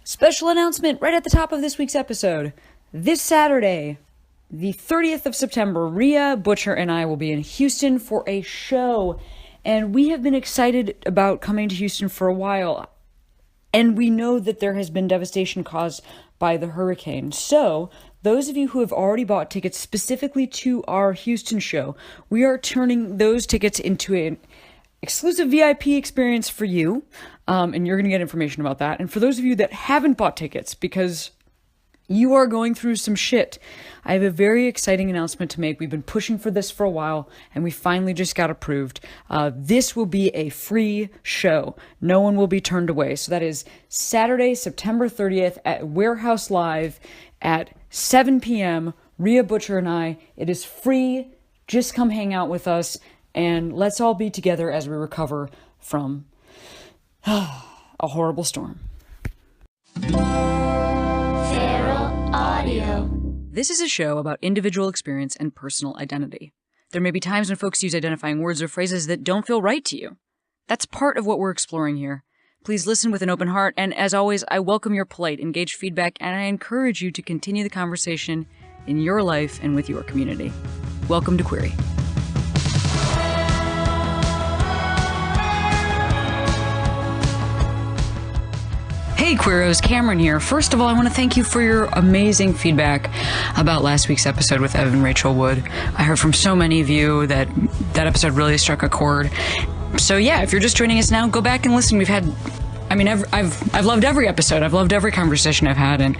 Special announcement right at the top of this week's episode. This Saturday, the 30th of September, Rhea, Butcher, and I will be in Houston for a show. And we have been excited about coming to Houston for a while. And we know that there has been devastation caused by the hurricane. So, those of you who have already bought tickets specifically to our Houston show, we are turning those tickets into an exclusive VIP experience for you. And you're going to get information about that. And for those of you that haven't bought tickets because you are going through some shit, I have a very exciting announcement to make. We've been pushing for this for a while, and we finally just got approved. This will be a free show. No one will be turned away. So that is Saturday, September 30th at Warehouse Live at 7 p.m. Rhea, Butcher, and I. It is free. Just come hang out with us, and let's all be together as we recover from a horrible storm. Feral Audio. This is a show about individual experience and personal identity. There may be times when folks use identifying words or phrases that don't feel right to you. That's part of what we're exploring here. Please listen with an open heart, and as always, I welcome your polite, engaged feedback, and I encourage you to continue the conversation in your life and with your community. Welcome to Queery. Hey Queeros, Cameron here. First of all, I want to thank you for your amazing feedback about last week's episode with Evan Rachel Wood. I heard from so many of you that episode really struck a chord. So yeah, if you're just joining us now, go back and listen. I've loved every episode. I've loved every conversation I've had, and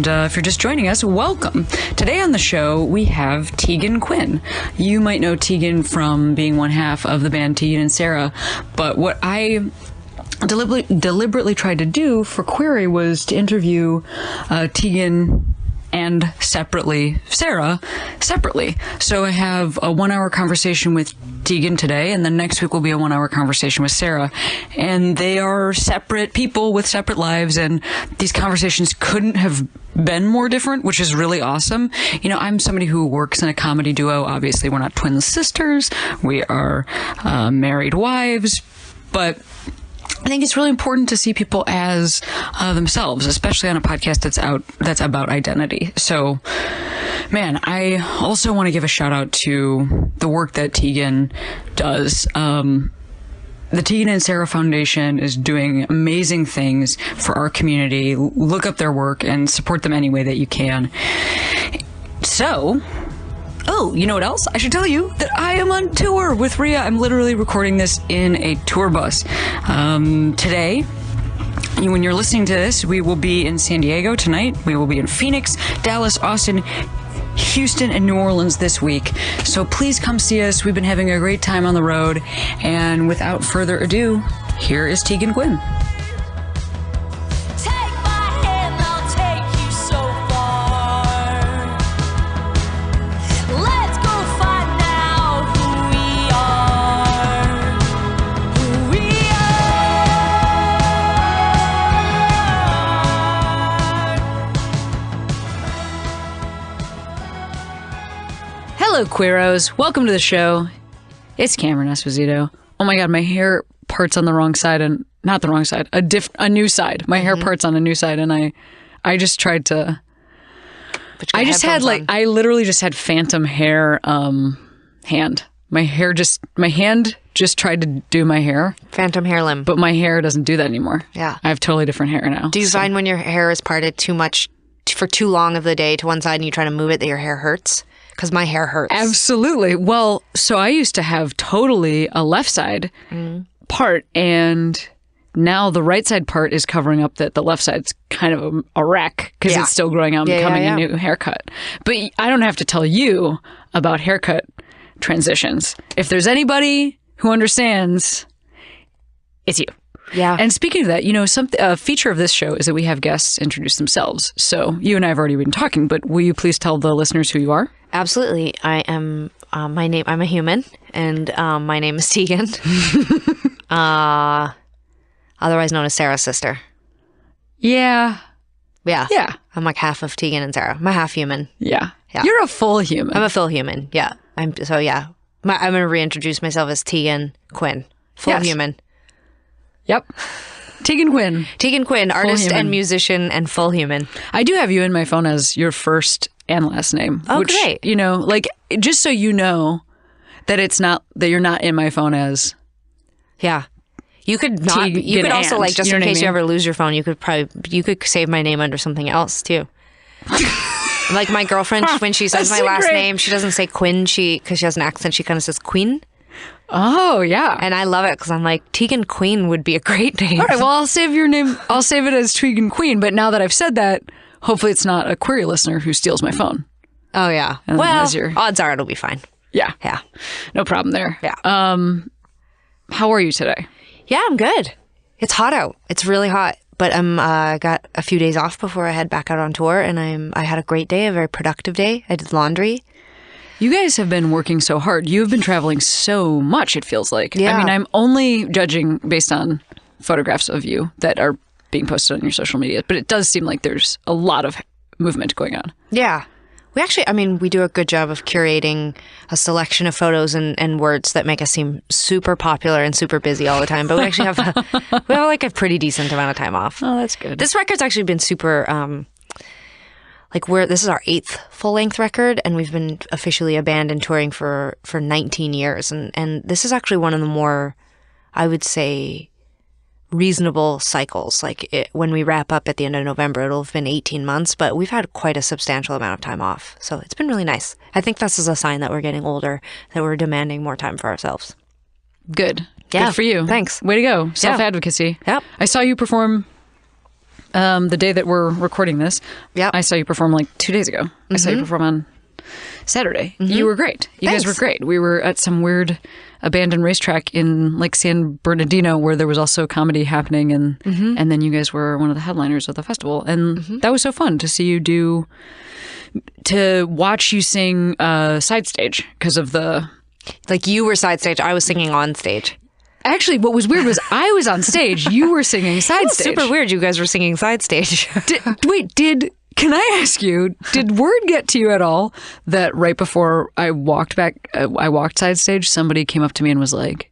if you're just joining us, welcome. Today on the show we have Tegan Quin. You might know Tegan from being one half of the band Tegan and Sarah, but what I deliberately tried to do for Queery was to interview Tegan and Sarah separately. So I have a 1-hour conversation with Tegan today, and then next week will be a 1-hour conversation with Sarah. And they are separate people with separate lives, and these conversations couldn't have been more different, which is really awesome. You know, I'm somebody who works in a comedy duo. Obviously, we're not twin sisters. We are married wives, but I think it's really important to see people as themselves, especially on a podcast that's about identity. So, man, I also want to give a shout out to the work that Tegan does. The Tegan and Sarah Foundation is doing amazing things for our community. Look up their work and support them any way that you can. So, oh, you know what else? I should tell you that I am on tour with Rhea. I'm literally recording this in a tour bus. Today, when you're listening to this, we will be in San Diego tonight. We will be in Phoenix, Dallas, Austin, Houston, and New Orleans this week. So please come see us. We've been having a great time on the road. And without further ado, here is Tegan Quin. Hello, Queeros. Welcome to the show. It's Cameron Esposito. Oh my God, my hair parts on the wrong side, and not the wrong side, a new side. My hair parts on a new side, and I just tried to. I literally just had phantom hair hand. My hand just tried to do my hair. Phantom hair limb. But my hair doesn't do that anymore. Yeah. I have totally different hair now. Do you find when your hair is parted too much for too long of the day to one side and you try to move it that your hair hurts? Because my hair hurts. Absolutely. Well, so I used to have totally a left side part, and now the right side part is covering up that the left side's kind of a wreck because it's still growing out and becoming a new haircut. But I don't have to tell you about haircut transitions. If there's anybody who understands, it's you. Yeah. And speaking of that, you know, a feature of this show is that we have guests introduce themselves. So you and I have already been talking, but will you please tell the listeners who you are? Absolutely. I am, I'm a human, and my name is Tegan, otherwise known as Sarah's sister. Yeah. Yeah. Yeah. I'm like half of Tegan and Sarah. I'm a half human. Yeah. Yeah. You're a full human. I'm a full human. Yeah. I'm going to reintroduce myself as Tegan Quin. Full human. Yep. Tegan Quin. Tegan Quin, artist human. and musician and full human. I do have you in my phone as your first and last name. Oh, which, great. You know, like, just so you know that it's not, that you're not in my phone as... Yeah. You could not. Tegan You could also, and, like, just you know in what I case you mean? ever lose your phone, you could save my name under something else too. Like my girlfriend, when she says That's my so last great. name, she doesn't say Quinn. Because she has an accent, she kind of says Queen, Oh, yeah. and I love it because I'm like, Tegan Queen would be a great name. All right, well, I'll save your name. I'll save it as Tegan Queen. But now that I've said that, hopefully it's not a Queery listener who steals my phone. Oh yeah. then Well, as your- odds are it'll be fine. Yeah. Yeah. No problem there. Yeah. How are you today? Yeah, I'm good. It's hot out. It's really hot. But I'm got a few days off before I head back out on tour, and I had a great day, a very productive day. I did laundry. You guys have been working so hard. You've been traveling so much, it feels like. Yeah. I mean, I'm only judging based on photographs of you that are being posted on your social media, but it does seem like there's a lot of movement going on. Yeah. We do a good job of curating a selection of photos and words that make us seem super popular and super busy all the time. But we actually have like a pretty decent amount of time off. Oh, that's good. This record's actually been super, this is our 8th full-length record, and we've been officially a band and touring for 19 years. And this is actually one of the more, I would say, reasonable cycles. When we wrap up at the end of November, it'll have been 18 months, but we've had quite a substantial amount of time off. So it's been really nice. I think this is a sign that we're getting older, that we're demanding more time for ourselves. Good. Yeah. Good for you. Thanks. Way to go. Self-advocacy. Yep. I saw you perform the day that we're recording this. Yep. I saw you perform like 2 days ago. I saw you perform on Saturday. You were great. You guys were Thanks. great. We were at some weird abandoned racetrack in like San Bernardino where there was also comedy happening, and then you guys were one of the headliners of the festival, and that was so fun to see you to watch you sing side stage because of the... Like you were side stage, I was singing on stage. Actually, what was weird was I was on stage, you were singing side stage. Super weird you guys were singing side stage. Can I ask you, did word get to you at all that right before I walked side stage, somebody came up to me and was like,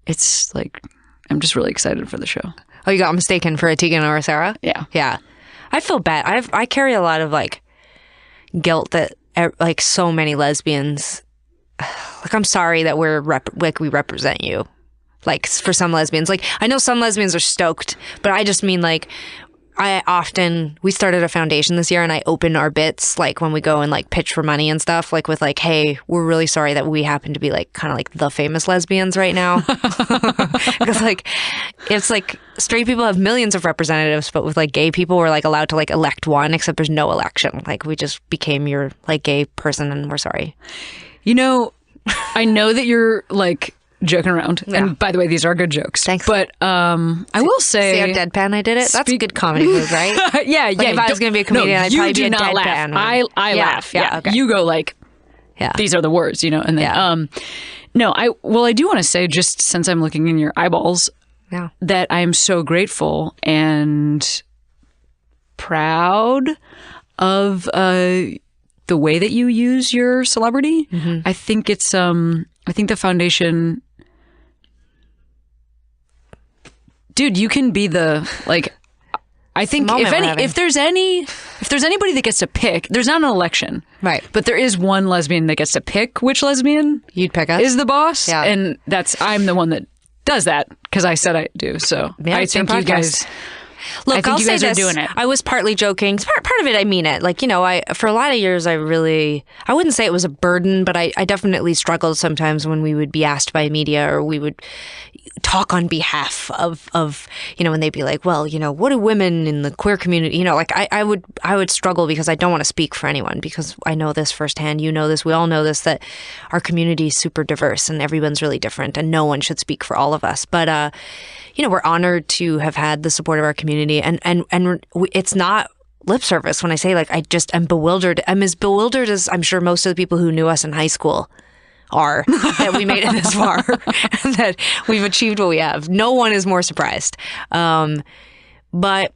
it's like, I'm just really excited for the show. Oh, you got mistaken for a Tegan or a Sarah? Yeah. Yeah. I feel bad. I carry a lot of like guilt that like so many lesbians, like I'm sorry that we represent you. Like for some lesbians, like I know some lesbians are stoked, but I just mean like we started a foundation this year, and I open our bits like when we go and like pitch for money and stuff, like with like, hey, we're really sorry that we happen to be like kind of like the famous lesbians right now. Because like it's like straight people have millions of representatives, but with like gay people we're like allowed to like elect one, except there's no election. Like we just became your like gay person, and we're sorry. You know, I know that you're like joking around. Yeah. And by the way, these are good jokes. Thanks. But I will say... See how deadpan I did it? That's a good comedy move, right? yeah. Like if I was going to be a comedian, I'd probably be a deadpan. Laugh. I laugh. Yeah. Okay. You go like, these are the words, you know? And then, no, I do want to say, just since I'm looking in your eyeballs, that I am so grateful and proud of the way that you use your celebrity. I think it's, I think the foundation... Dude, you can be the, like, I think if there's anybody that gets to pick, there's not an election. Right. But there is one lesbian that gets to pick which lesbian you'd pick us is the boss. Yeah. And I'm the one that does that because I said I do. So I think you guys... Look, I think you guys are doing it. I was partly joking. Part of it, I mean it. Like, you know, for a lot of years, I wouldn't say it was a burden, but I definitely struggled sometimes when we would be asked by media or we would talk on behalf of, you know, when they'd be like, well, you know, what do women in the queer community, you know, like I would struggle because I don't want to speak for anyone because I know this firsthand. You know this. We all know this, that our community is super diverse and everyone's really different and no one should speak for all of us. But, you know, we're honored to have had the support of our community, and it's not lip service when I say like I'm bewildered. I'm as bewildered as I'm sure most of the people who knew us in high school are that we made it this far, and that we've achieved what we have. No one is more surprised. But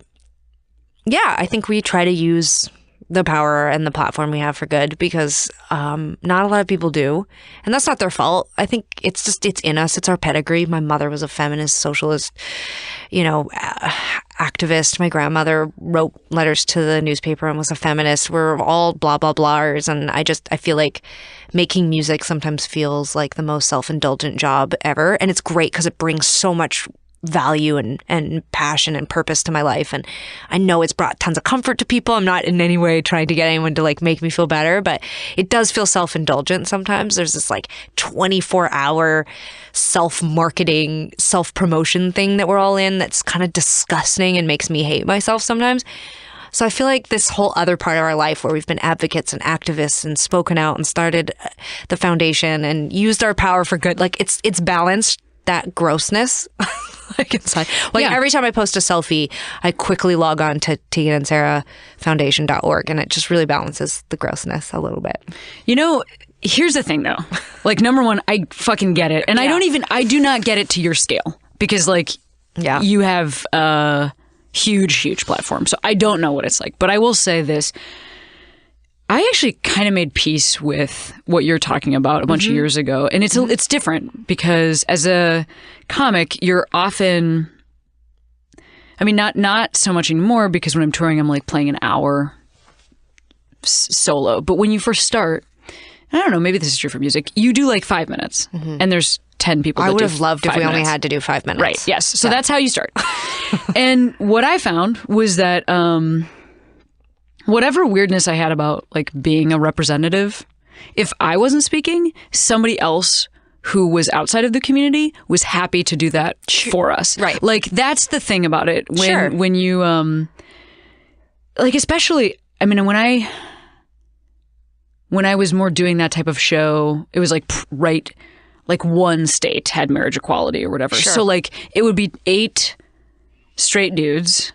yeah, I think we try to use the power and the platform we have for good, because not a lot of people do. And that's not their fault. I think it's in us. It's our pedigree. My mother was a feminist, socialist, activist. My grandmother wrote letters to the newspaper and was a feminist. We're all blah, blah, blahs. And I feel like making music sometimes feels like the most self-indulgent job ever. And it's great because it brings so much value and passion and purpose to my life. And I know it's brought tons of comfort to people. I'm not in any way trying to get anyone to like make me feel better, but it does feel self-indulgent sometimes. There's this like 24-hour self-marketing, self-promotion thing that we're all in that's kind of disgusting and makes me hate myself sometimes. So I feel like this whole other part of our life where we've been advocates and activists and spoken out and started the foundation and used our power for good, like it's balanced that grossness like inside. Like every time I post a selfie, I quickly log on to teganandsarahfoundation.org, and it just really balances the grossness a little bit. Here's the thing though. Like, number one, I fucking get it. And I do not get it to your scale, because like you have a huge platform. So I don't know what it's like. But I will say this. I actually kind of made peace with what you're talking about a bunch of years ago. And it's different, because as a comic, you're often, I mean, not so much anymore, because when I'm touring, I'm like playing an hour solo. But when you first start, I don't know, maybe this is true for music, you do like 5 minutes and there's 10 people that I would have loved if we only had to do 5 minutes. Right, yes. So that's how you start. And what I found was that whatever weirdness I had about like being a representative, if I wasn't speaking, somebody else who was outside of the community was happy to do that for us. Right. Like, that's the thing about it. When you like, especially, I mean, when I was more doing that type of show, it was like like one state had marriage equality or whatever. Sure. So like it would be 8 straight dudes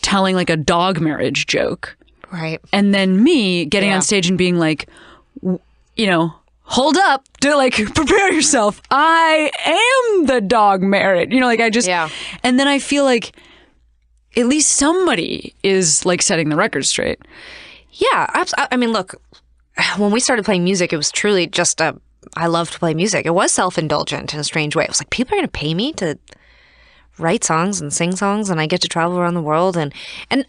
telling like a dog marriage joke. Right. And then me getting on stage and being like, hold up, to like, prepare yourself. I am the dog marriage. Like I just, and then I feel like at least somebody is like setting the record straight. Yeah. I mean, look, when we started playing music, it was truly just I love to play music. It was self-indulgent in a strange way. It was like, people are going to pay me to write songs and sing songs, and I get to travel around the world, and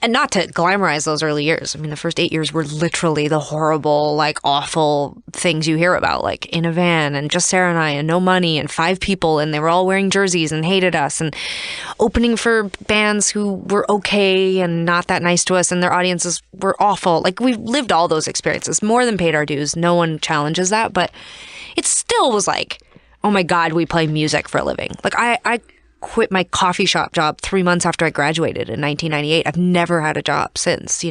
not to glamorize those early years. I mean, the first 8 years were literally the horrible, like awful things you hear about, like in a van and just Sarah and I and no money and 5 people, and they were all wearing jerseys and hated us, and opening for bands who were okay and not that nice to us, and their audiences were awful. Like, we've lived all those experiences, more than paid our dues. No one challenges that, but it still was like, oh my God, we play music for a living. Like, I quit my coffee shop job 3 months after I graduated in 1998. I've never had a job since,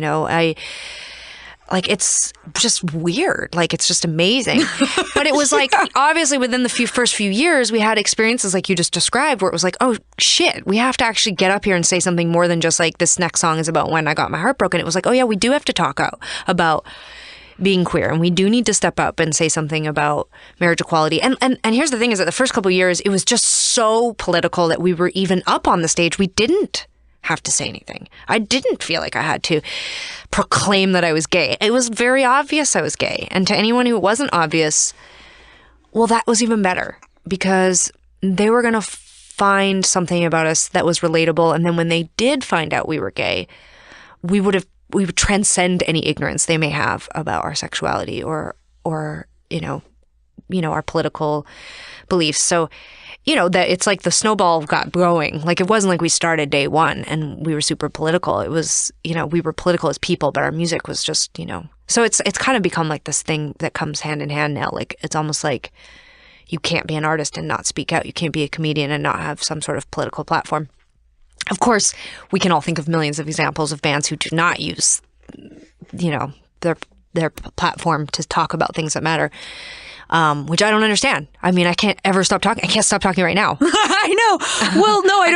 it's just weird. Like, it's just amazing. But it was like, obviously within the first few years, we had experiences like you just described, where it was like, oh shit, we have to actually get up here and say something more than just like, this next song is about when I got my heart broken. It was like, oh yeah, we do have to talk about being queer, and we do need to step up and say something about marriage equality. And here's the thing, is that the first couple of years, it was just so political that we were even up on the stage, we didn't have to say anything. I didn't feel like I had to proclaim that I was gay. It was very obvious I was gay. And to anyone who wasn't obvious, well, that was even better, because they were going to find something about us that was relatable. And then when they did find out we were gay, we would transcend any ignorance they may have about our sexuality or our political beliefs. So, that it's like the snowball got growing. Like, it wasn't like we started day one and we were super political. It was, we were political as people, but our music was just, so it's kind of become like this thing that comes hand in hand now. Like, it's almost like you can't be an artist and not speak out. You can't be a comedian and not have some sort of political platform. Of course, we can all think of millions of examples of bands who do not use, their platform to talk about things that matter, which I don't understand. I mean, I can't ever stop talking. I can't stop talking right now. I know. Well, no, I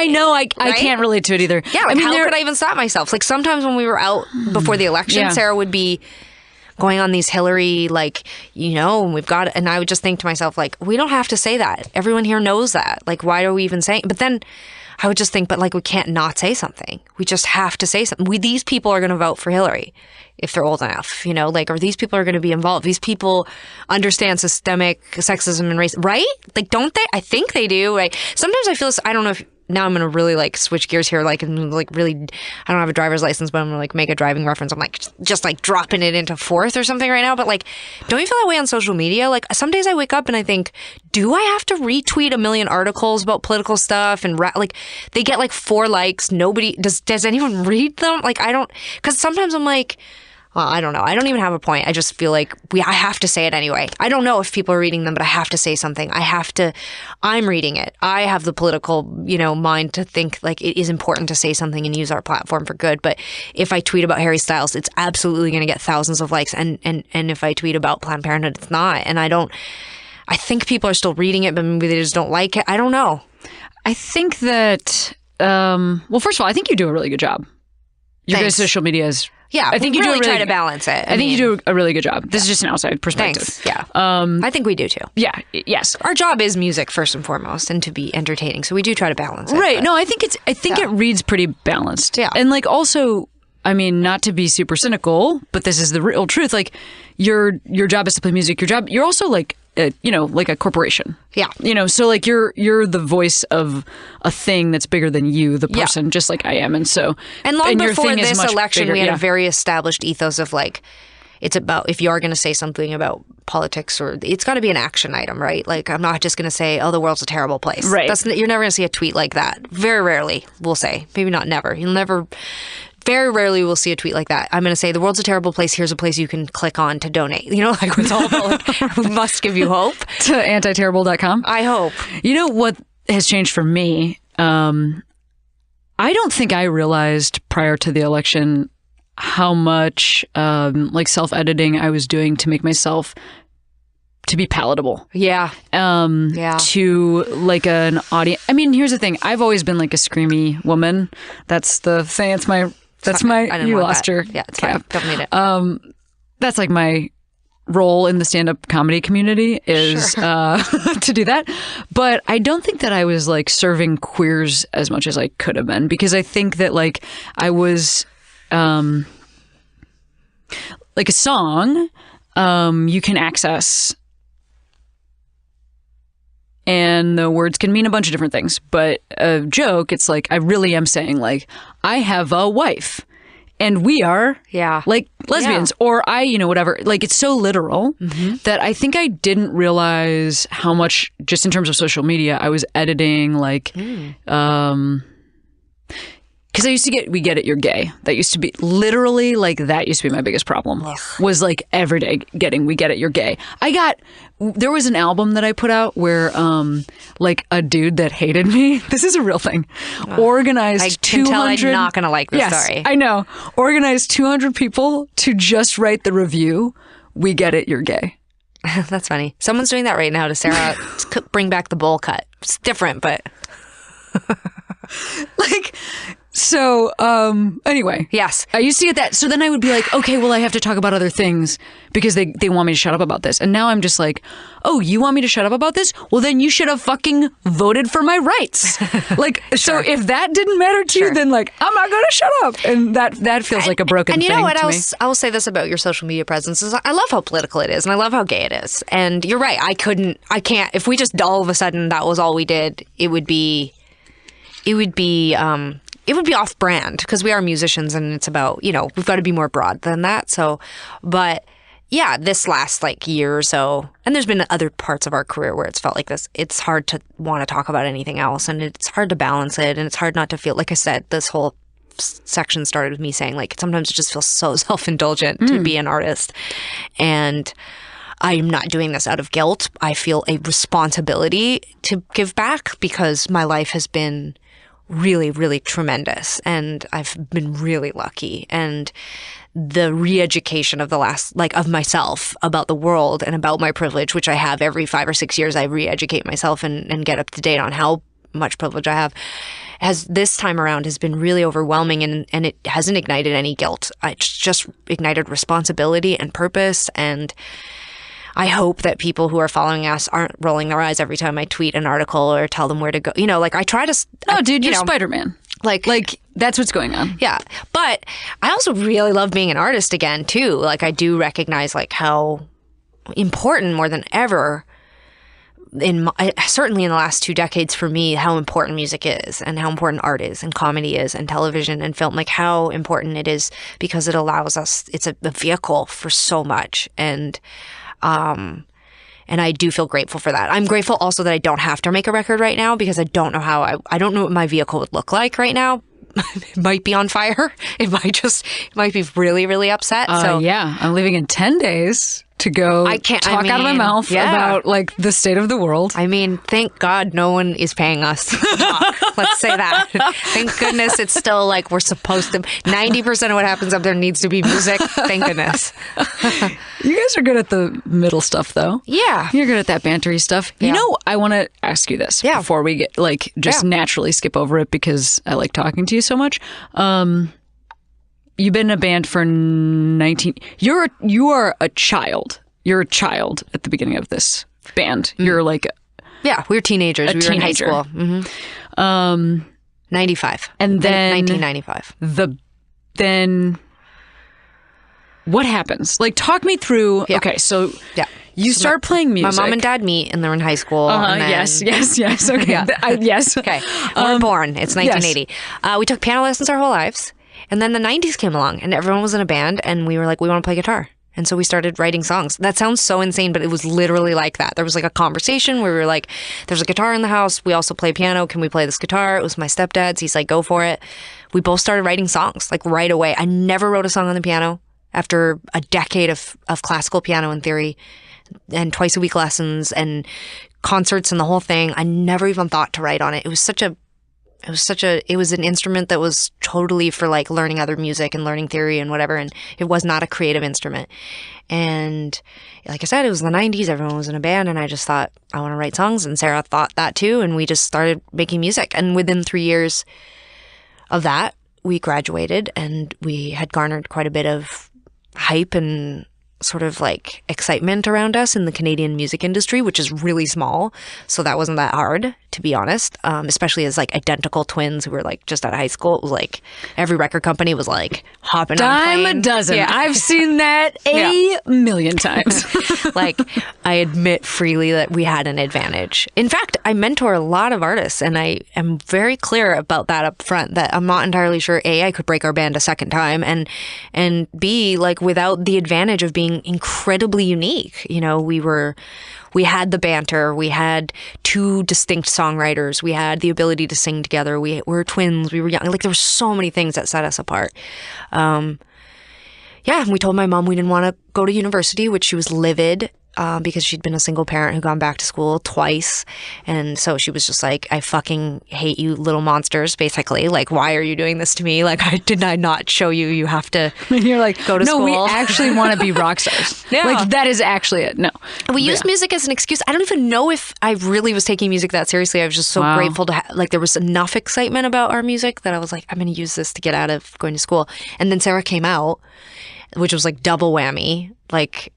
know. I can't relate to it either. Yeah, like, how could I even stop myself? Like, sometimes when we were out before the election, Sarah would be going on these Hillary, like, and I would just think to myself, like, we don't have to say that. Everyone here knows that. Like, why are we even saying? But then I would just think, but like, we can't not say something. We just have to say something. These people are going to vote for Hillary if they're old enough, like, or these people are going to be involved. These people understand systemic sexism and race, right? Like, don't they? I think they do, right? Sometimes I feel this, I don't know if, now I'm going to really like switch gears here, like, and like really, I don't have a driver's license, but I'm going to like make a driving reference. I'm like just like dropping it into fourth or something right now. But like, don't you feel that way on social media? Like, some days I wake up and I think, do I have to retweet a million articles about political stuff? And like, they get like 4 likes. Nobody, does anyone read them? Like, I don't, because sometimes I'm like, well, I don't know. I don't even have a point. I just feel like I have to say it anyway. I don't know if people are reading them, but I have to say something. I'm reading it. I have the political, mind to think like it is important to say something and use our platform for good. But if I tweet about Harry Styles, it's absolutely going to get thousands of likes. And if I tweet about Planned Parenthood, it's not. And I think people are still reading it, but maybe they just don't like it. I don't know. I think that, well, first of all, I think you do a really good job. Your guys' social media is... Yeah, I think we you really do try to balance it. I think you do a really good job. This is just an outside perspective. Thanks. Yeah. I think we do too. Yeah. Yes. Our job is music first and foremost, and to be entertaining. So we do try to balance it. Right. No, I think it reads pretty balanced. Yeah. And like also, I mean, not to be super cynical, but this is the real truth. Like your job is to play music. You're also like like a corporation. Yeah. So like you're the voice of a thing that's bigger than you, the person, just like I am. And so, and long your before thing is this much election, bigger. we had a very established ethos of like, it's about, if you are going to say something about politics, or it's got to be an action item, right? Like, I'm not just going to say, oh, the world's a terrible place. Right. You're never going to see a tweet like that. Very rarely, we'll say. Maybe not never. Very rarely we'll see a tweet like that. I'm going to say, the world's a terrible place. Here's a place you can click on to donate. Like it's all about, we must give you hope. To antiterrible.com. I hope. You know what has changed for me? I don't think I realized prior to the election how much like self-editing I was doing to make myself to be palatable. Yeah. To like an audience. I mean, here's the thing. I've always been like a screamy woman. That's the thing. You lost your Yeah, it's cap. fine. Don't need it. That's like my role in the stand-up comedy community is to do that. But I don't think that I was like serving queers as much as I could have been, because I think that like I was like a song you can access, and the words can mean a bunch of different things. But a joke, it's like I really am saying like, I have a wife and we are like lesbians, or I, whatever. Like, it's so literal that I think I didn't realize how much, just in terms of social media, I was editing like, because I used to get, we get it, you're gay. That used to be literally like, that used to be my biggest problem. Was like every day getting, we get it, you're gay. There was an album that I put out where like a dude that hated me, this is a real thing, organized 200. I can tell I'm not going to like this story. I know. Organized 200 people to just write the review, we get it, you're gay. That's funny. Someone's doing that right now to Sarah. Bring back the bowl cut. It's different, but... like... So, anyway. Yes. I used to get that. So then I would be like, okay, well, I have to talk about other things because they want me to shut up about this. And now I'm just like, oh, you want me to shut up about this? Well, then you should have fucking voted for my rights. Like, so if that didn't matter to you, then like, I'm not going to shut up. And that feels like a broken thing to me. And you know what? I will say this about your social media presence is I love how political it is and I love how gay it is. And you're right. I can't, if we just all of a sudden that was all we did, it would be off-brand because we are musicians and it's about, we've got to be more broad than that. So, but yeah, this last like year or so, and there's been other parts of our career where it's felt like this, it's hard to want to talk about anything else and it's hard to balance it and it's hard not to feel, like I said, this whole section started with me saying like, sometimes it just feels so self-indulgent to be an artist. And I'm not doing this out of guilt. I feel a responsibility to give back because my life has been really, really tremendous. And I've been really lucky. And the re-education of of myself about the world and about my privilege, which I have every 5 or 6 years, I re-educate myself and get up to date on how much privilege I have, has this time around has been really overwhelming, and it hasn't ignited any guilt. It's just ignited responsibility and purpose, and I hope that people who are following us aren't rolling their eyes every time I tweet an article or tell them where to go. You know, like I try to... No, dude, you're Spider-Man. Like that's what's going on. Yeah. But I also really love being an artist again, too. Like I do recognize like how important more than ever certainly in the last 2 decades for me, how important music is and how important art is and comedy is and television and film, like how important it is because it allows us, it's a vehicle for so much. And I do feel grateful for that. I'm grateful also that I don't have to make a record right now because I don't know how I don't know what my vehicle would look like right now. It might be on fire. It might be really, really upset. So yeah, I'm leaving in 10 days to go talk out of my mouth about like the state of the world. I mean, thank God no one is paying us to talk. Let's say that. Thank goodness it's still like we're supposed to. 90% of what happens up there needs to be music. Thank goodness. You guys are good at the middle stuff, though. Yeah. You're good at that bantery stuff. Yeah. You know, I want to ask you this before we get naturally skip over it because I like talking to you so much. You've been in a band for 19... You are a child. You're a child at the beginning of this band. You're like... Yeah, we were teenagers. We were in high school. Mm-hmm. 95. And then... 1995. Then... What happens? Like, talk me through... Yeah. Okay, so... Yeah. You start playing music. My mom and dad meet and they're in high school. And then, yes. Okay. Yeah. Yes. Okay. We're born. It's 1980. Yes. We took piano lessons our whole lives. And then the 90s came along and everyone was in a band and we were like, we want to play guitar. And so we started writing songs. That sounds so insane, but it was literally like that. There was like a conversation where we were like, there's a guitar in the house. We also play piano. Can we play this guitar? It was my stepdad's. He's like, go for it. We both started writing songs like right away. I never wrote a song on the piano after a decade of classical piano and theory and twice a week lessons and concerts and the whole thing. I never even thought to write on it. It was an instrument that was totally for like learning other music and learning theory and whatever. And it was not a creative instrument. And like I said, it was the 90s. Everyone was in a band and I just thought I want to write songs. And Sarah thought that too. And we just started making music. And within 3 years of that, we graduated and we had garnered quite a bit of hype and sort of like excitement around us in the Canadian music industry, which is really small. So that wasn't that hard, to be honest, especially as like identical twins who were like just out of high school. It was like every record company was like hopping on a plane. Dime a dozen. Yeah. I've seen that a million times. Like I admit freely that we had an advantage. In fact, I mentor a lot of artists and I am very clear about that up front, that I'm not entirely sure A, I could break our band a second time, and B, like without the advantage of being incredibly unique. You know, we had the banter, we had 2 distinct songwriters, we had the ability to sing together, we were twins, we were young. Like there were so many things that set us apart. And we told my mom we didn't want to go to university, which she was livid because she'd been a single parent who'd gone back to school twice. And so she was just like, I fucking hate you little monsters, basically. Like, why are you doing this to me? Like, did I not show you you have to You're like, go to school? No, we actually want to be rock stars. Yeah. Like, that is actually it. No. We used music as an excuse. I don't even know if I really was taking music that seriously. I was just so grateful to like, there was enough excitement about our music that I was like, I'm going to use this to get out of going to school. And then Sarah came out, which was like double whammy. Like,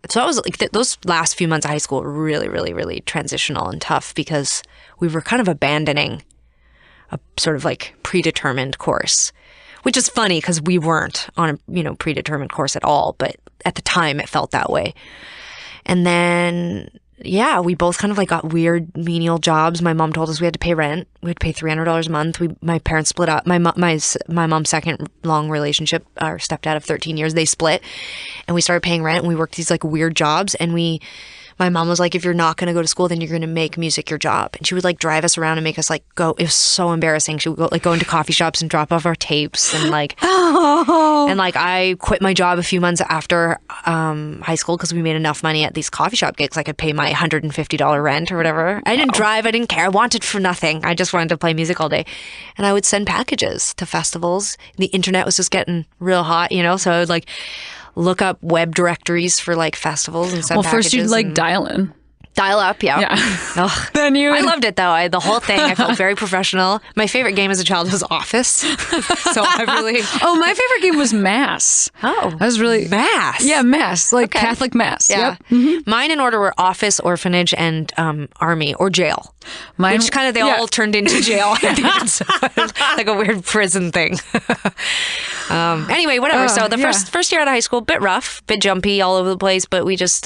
so I was like, those last few months of high school were really, really, really transitional and tough because we were kind of abandoning a sort of like predetermined course, which is funny because we weren't on a, predetermined course at all. But at the time it felt that way. And then, we both kind of like got weird menial jobs. My mom told us we had to pay rent. We had to pay $300 a month. My parents split up. My mom's second long relationship, our stepdad of 13 years, they split and we started paying rent and we worked these like weird jobs. And my mom was like, if you're not going to go to school, then you're going to make music your job. And she would like drive us around and make us like go. It was so embarrassing. She would go into coffee shops and drop off our tapes and like, and like I quit my job a few months after high school because we made enough money at these coffee shop gigs. I could pay my $150 rent or whatever. I didn't drive. I didn't care. I wanted for nothing. I just wanted to play music all day. And I would send packages to festivals. The internet was just getting real hot, so I would like look up web directories for like festivals and send packages. Well, first you'd like dial in. Dial up, yeah. Ugh. Then I loved it though. The whole thing, I felt very professional. My favorite game as a child was Office. So I really. Oh, my favorite game was Mass. Oh, I was really Mass. Yeah, Mass, like Catholic Mass. Yeah. Yep. Mm-hmm. Mine in order were Office, Orphanage, and Army or Jail. Which kind of they all turned into jail. I think it's like a weird prison thing. Anyway, whatever. So the first year out of high school, bit rough, bit jumpy, all over the place, but we just.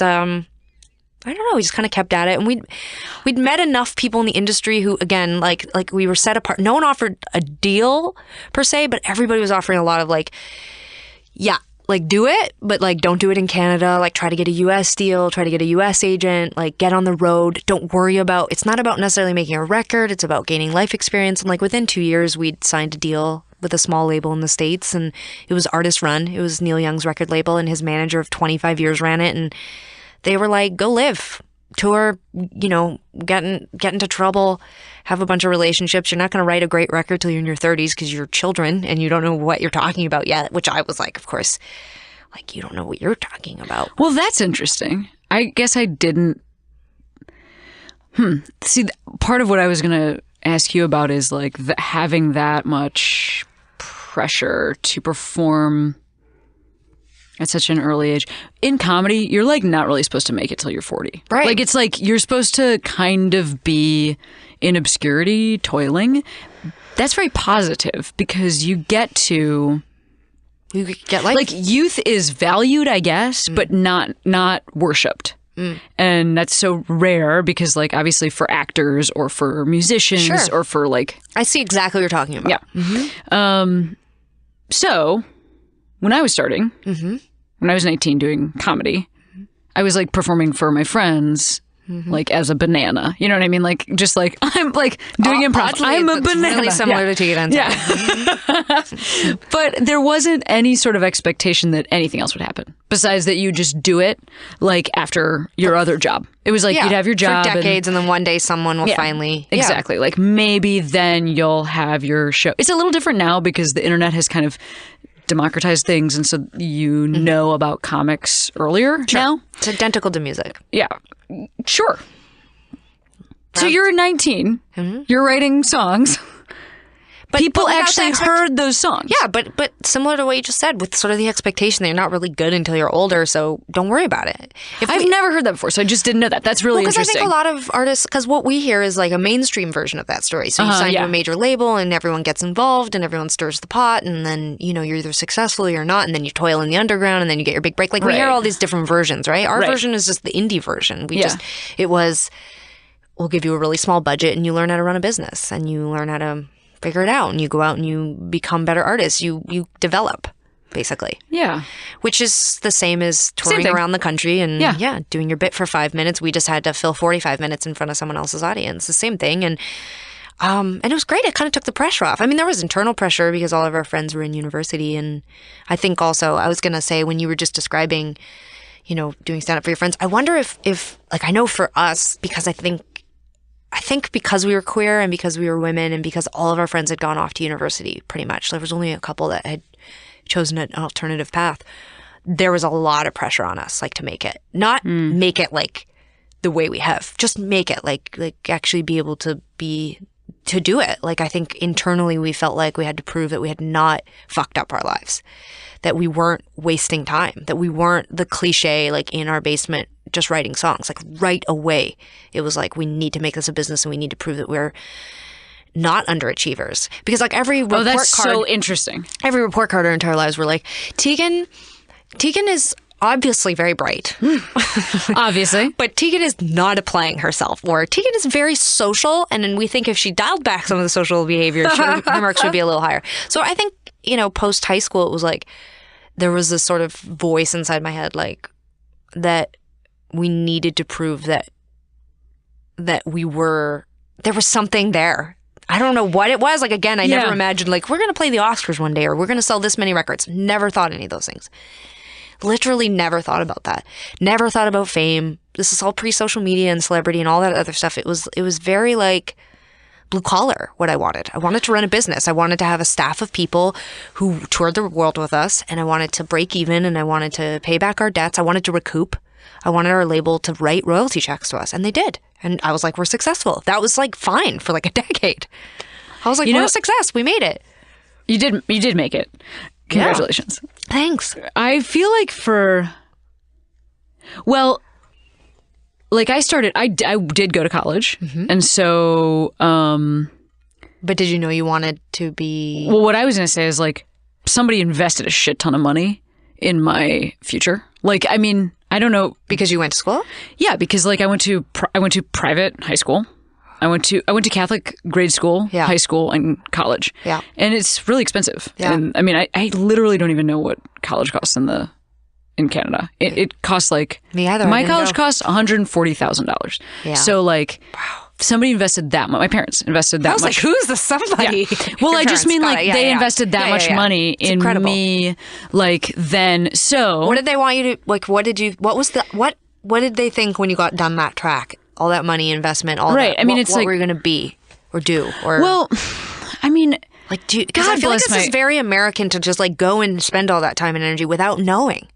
I don't know. We just kind of kept at it, and we'd met enough people in the industry who, again, like we were set apart. No one offered a deal per se, but everybody was offering a lot of like, do it, but like don't do it in Canada. Like try to get a U.S. deal, try to get a U.S. agent. Like get on the road. Don't worry about. It's not about necessarily making a record. It's about gaining life experience. And like within 2 years, we'd signed a deal with a small label in the States, and it was artist run. It was Neil Young's record label, and his manager of 25 years ran it, and they were like, go live, tour, get into trouble, have a bunch of relationships. You're not going to write a great record till you're in your 30s because you're children and you don't know what you're talking about yet, which I was like, of course, like, you don't know what you're talking about. Well, that's interesting. I guess I didn't. See, part of what I was going to ask you about is like having that much pressure to perform at such an early age. In comedy, you're like not really supposed to make it till you're 40. Right. Like it's like you're supposed to kind of be in obscurity, toiling. That's very positive because you get to like youth is valued, I guess, but not worshipped. And that's so rare because like obviously for actors or for musicians or for like I see exactly what you're talking about. Yeah. Mm-hmm. So when I was starting, when I was 19 doing comedy, I was like performing for my friends, like as a banana. You know what I mean? Like just like I'm like doing improv. Oddly, I'm a it's banana. Really similar to Tegan. Yeah. But there wasn't any sort of expectation that anything else would happen besides that you just do it like after your other job. It was like you'd have your job for decades, and then one day someone will finally exactly like maybe then you'll have your show. It's a little different now because the internet has kind of democratized things, and so you know about comics earlier now. It's identical to music. Yeah, sure. So you're 19. You're writing songs. But people actually heard those songs. Yeah, but similar to what you just said, with sort of the expectation that you're not really good until you're older, so don't worry about it. I've never heard that before, so I just didn't know that. That's really interesting. Because I think a lot of artists, because what we hear is like a mainstream version of that story. So you sign to a major label and everyone gets involved and everyone stirs the pot, and then, you're either successful or you're not, and then you toil in the underground and then you get your big break. Like we hear all these different versions, right? Our version is just the indie version. We'll give you a really small budget and you learn how to run a business and you learn how to figure it out and you go out and you become better artists. You develop, basically. Yeah. Which is the same as touring around the country and doing your bit for 5 minutes. We just had to fill 45 minutes in front of someone else's audience. The same thing. And it was great. It kind of took the pressure off. I mean, there was internal pressure because all of our friends were in university. And I think also, I was going to say, when you were just describing, doing stand-up for your friends, I wonder if like, I know for us, because I think because we were queer and because we were women and because all of our friends had gone off to university pretty much, there was only a couple that had chosen an alternative path. There was a lot of pressure on us, like to make it, not make it like the way we have, just make it like actually be able to do it. Like I think internally we felt like we had to prove that we had not fucked up our lives, that we weren't wasting time, that we weren't the cliche like in our basement just writing songs. Like right away, it was like we need to make this a business and we need to prove that we're not underachievers. Because like every report card, so interesting. Every report card our entire lives were like, Tegan is obviously very bright. Obviously. But Tegan is not applying herself. Or Tegan is very social, and then we think if she dialed back some of the social behavior, her marks would be a little higher. So I think, post high school, it was like there was this sort of voice inside my head like that we needed to prove that there was something there. I don't know what it was. Like, again, I never imagined like we're going to play the Oscars one day or we're going to sell this many records. Never thought any of those things. Literally never thought about that. Never thought about fame. This is all pre-social media and celebrity and all that other stuff. It was very like blue collar what I wanted. I wanted to run a business. I wanted to have a staff of people who toured the world with us, and I wanted to break even, and I wanted to pay back our debts. I wanted to recoup. I wanted our label to write royalty checks to us, and they did. And I was like, we're successful. That was like fine for like a decade. I was like, we're a success. We made it. You did make it. Congratulations. Yeah. Thanks. I feel like like I did go to college. And so, but did you know you wanted to be? Well, what I was going to say is like somebody invested a shit ton of money in my future. Like, I mean, I don't know. Because you went to school? Yeah, because like I went to private high school. I went to Catholic grade school, high school, and college. Yeah. And it's really expensive. Yeah. And I mean, I literally don't even know what college costs in Canada. It costs like me either. My college cost $140,000. Yeah. So like, somebody invested that much. My parents invested that much. I was like, who's the somebody? Yeah. Well, I just mean like they invested that much money in incredible. Me. Like then, so what did they want you to like? What did they think when you got done that track? All that money investment, all right. that. I mean, what were you going to be or do? Or well, I mean, like, because I feel like this is very American to just like go and spend all that time and energy without knowing.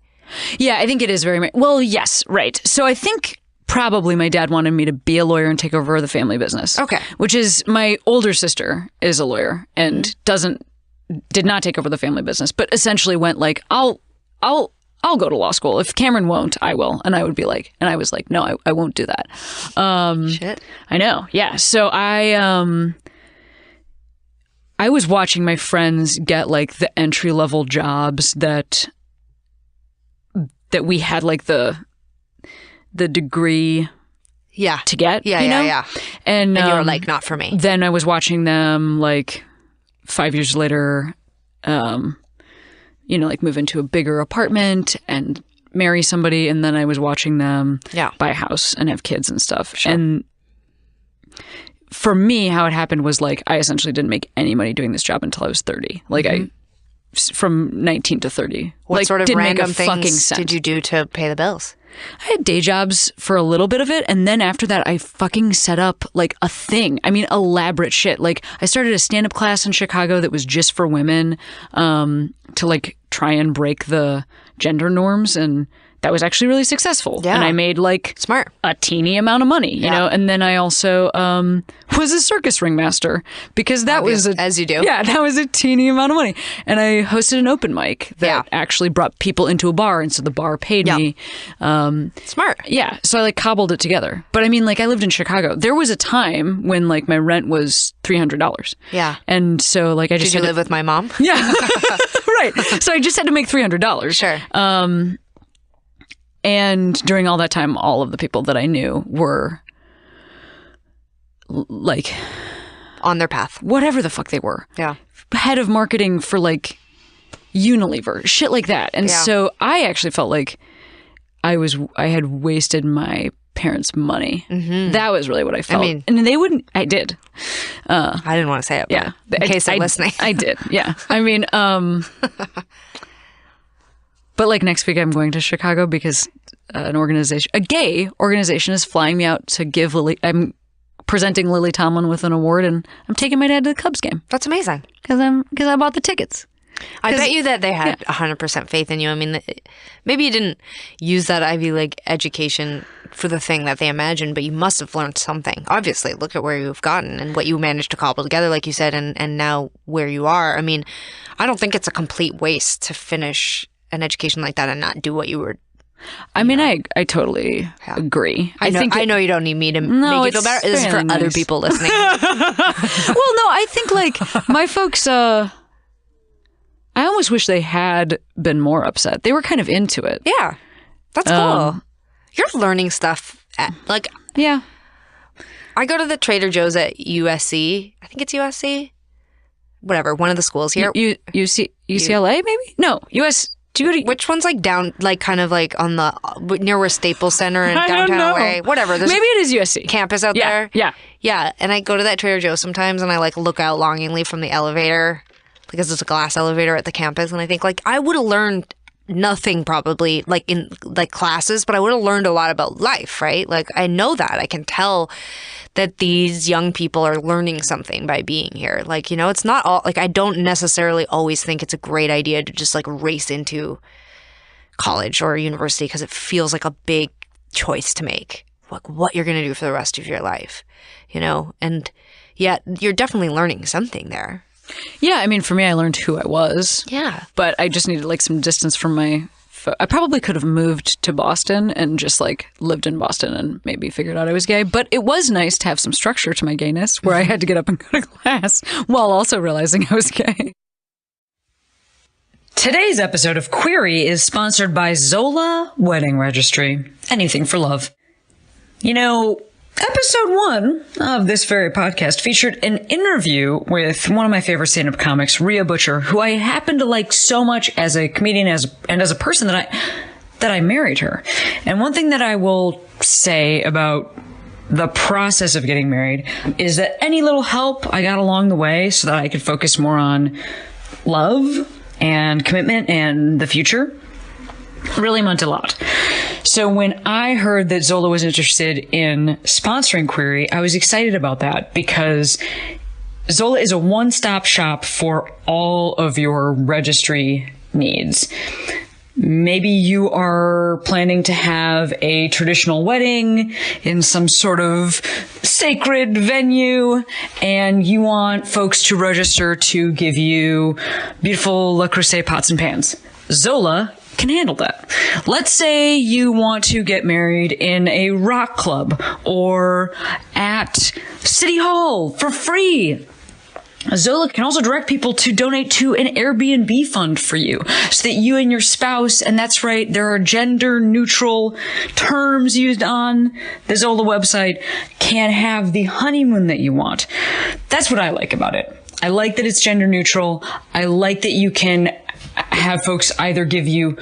Yeah, I think it is very well. Yes, right. So I think probably my dad wanted me to be a lawyer and take over the family business. Okay, which is my older sister is a lawyer and did not take over the family business, but essentially went like, I'll go to law school. If Cameron won't, I will. And I was like, no, I won't do that. Shit. I know. Yeah. So I was watching my friends get like the entry level jobs that we had like the degree to get. Yeah. you know? Yeah. And you were like, not for me. Then I was watching them like 5 years later, like move into a bigger apartment and marry somebody. And then I was watching them buy a house and have kids and stuff. Sure. And for me, how it happened was like, I essentially didn't make any money doing this job until I was 30. Like from 19 to 30. What like, sort of didn't random make a fucking things cent. did you do to pay the bills? I had day jobs for a little bit of it. And then after that, I fucking set up like a thing. I mean, elaborate shit. Like I started a stand-up class in Chicago that was just for women to like try and break the gender norms. And that was actually really successful. Yeah. And I made like smart a teeny amount of money, you know? And then I also was a circus ringmaster because that was as you do. Yeah, that was a teeny amount of money. And I hosted an open mic that actually brought people into a bar. And so the bar paid me. Smart. Yeah. So I like cobbled it together. But I mean, like I lived in Chicago. There was a time when like my rent was $300. Yeah. And so like I just Did you live with my mom? Yeah. Right. So I just had to make $300. Sure. And during all that time, all of the people that I knew were like on their path, whatever the fuck they were. Yeah. Head of marketing for like Unilever, shit like that. And so I actually felt like I had wasted my parents' money. Mm-hmm. That was really what I felt. I mean, and they wouldn't, I did. I didn't want to say it, but in case they're listening. I did. Yeah. I mean, but like next week I'm going to Chicago because a gay organization is flying me out to I'm presenting Lily Tomlin with an award and I'm taking my dad to the Cubs game. That's amazing. Because I bought the tickets. I bet you that they had 100% faith in you. I mean, maybe you didn't use that Ivy League education for the thing that they imagined, but you must have learned something. Obviously, look at where you've gotten and what you managed to cobble together, like you said, and now where you are. I mean, I don't think it's a complete waste to finish an education like that and not do what you were. I mean, I totally agree. I know you don't need me to make you feel better. This is for other people listening. Well, no, I think like my folks, I almost wish they had been more upset. They were kind of into it. Yeah. That's cool. You're learning stuff yeah. I go to the Trader Joe's at USC. I think it's USC. Whatever, one of the schools here. UCLA maybe? No, US. Do you go to which one's like down, like kind of like on the near where Staples Center and downtown way? Whatever. Maybe it is USC campus out there. Yeah. Yeah. And I go to that Trader Joe's sometimes and I like look out longingly from the elevator because it's a glass elevator at the campus. And I think like I would have learned nothing probably like in like classes, but I would have learned a lot about life, right? Like I know that. I can tell that these young people are learning something by being here. Like, you know, it's not all like I don't necessarily always think it's a great idea to just like race into college or university because it feels like a big choice to make, like what you're going to do for the rest of your life, you know? And yet you're definitely learning something there. Yeah, I mean, for me, I learned who I was. Yeah. But I just needed like some distance from my... I probably could have moved to Boston and just like lived in Boston and maybe figured out I was gay. But it was nice to have some structure to my gayness where I had to get up and go to class while also realizing I was gay. Today's episode of Queery is sponsored by Zola Wedding Registry. Anything for love. You know, episode 1 of this very podcast featured an interview with one of my favorite stand-up comics, Rhea Butcher, who I happen to like so much as a comedian and as a person that I married her. And one thing that I will say about the process of getting married is that any little help I got along the way so that I could focus more on love and commitment and the future really meant a lot. So when I heard that Zola was interested in sponsoring Queery, I was excited about that because Zola is a one-stop shop for all of your registry needs. Maybe you are planning to have a traditional wedding in some sort of sacred venue, and you want folks to register to give you beautiful Le Creuset pots and pans. Zola can handle that. Let's say you want to get married in a rock club or at City Hall for free. Zola can also direct people to donate to an Airbnb fund for you so that you and your spouse, and that's right, there are gender neutral terms used on the Zola website, can have the honeymoon that you want. That's what I like about it. I like that it's gender neutral. I like that you can have folks either give you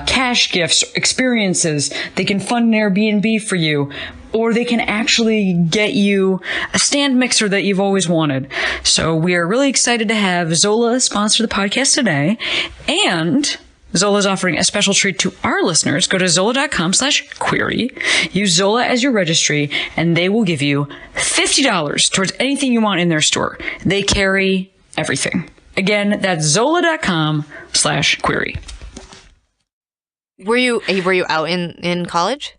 cash gifts, experiences. They can fund an Airbnb for you, or they can actually get you a stand mixer that you've always wanted. So we are really excited to have Zola sponsor the podcast today. And Zola is offering a special treat to our listeners. Go to zola.com/query. Use Zola as your registry, and they will give you $50 towards anything you want in their store. They carry everything. Again, that's zola.com/query. Were you out in college?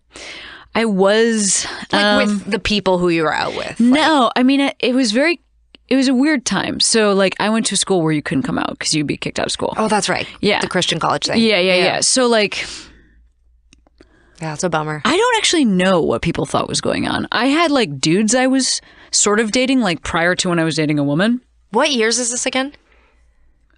I was with the people who you were out with. No, I mean it was a weird time. So like I went to a school where you couldn't come out because you'd be kicked out of school. Oh, that's right. Yeah, the Christian college thing. Yeah. So like, yeah, it's a bummer. I don't actually know what people thought was going on. I had like dudes I was sort of dating like prior to when I was dating a woman. What years is this again?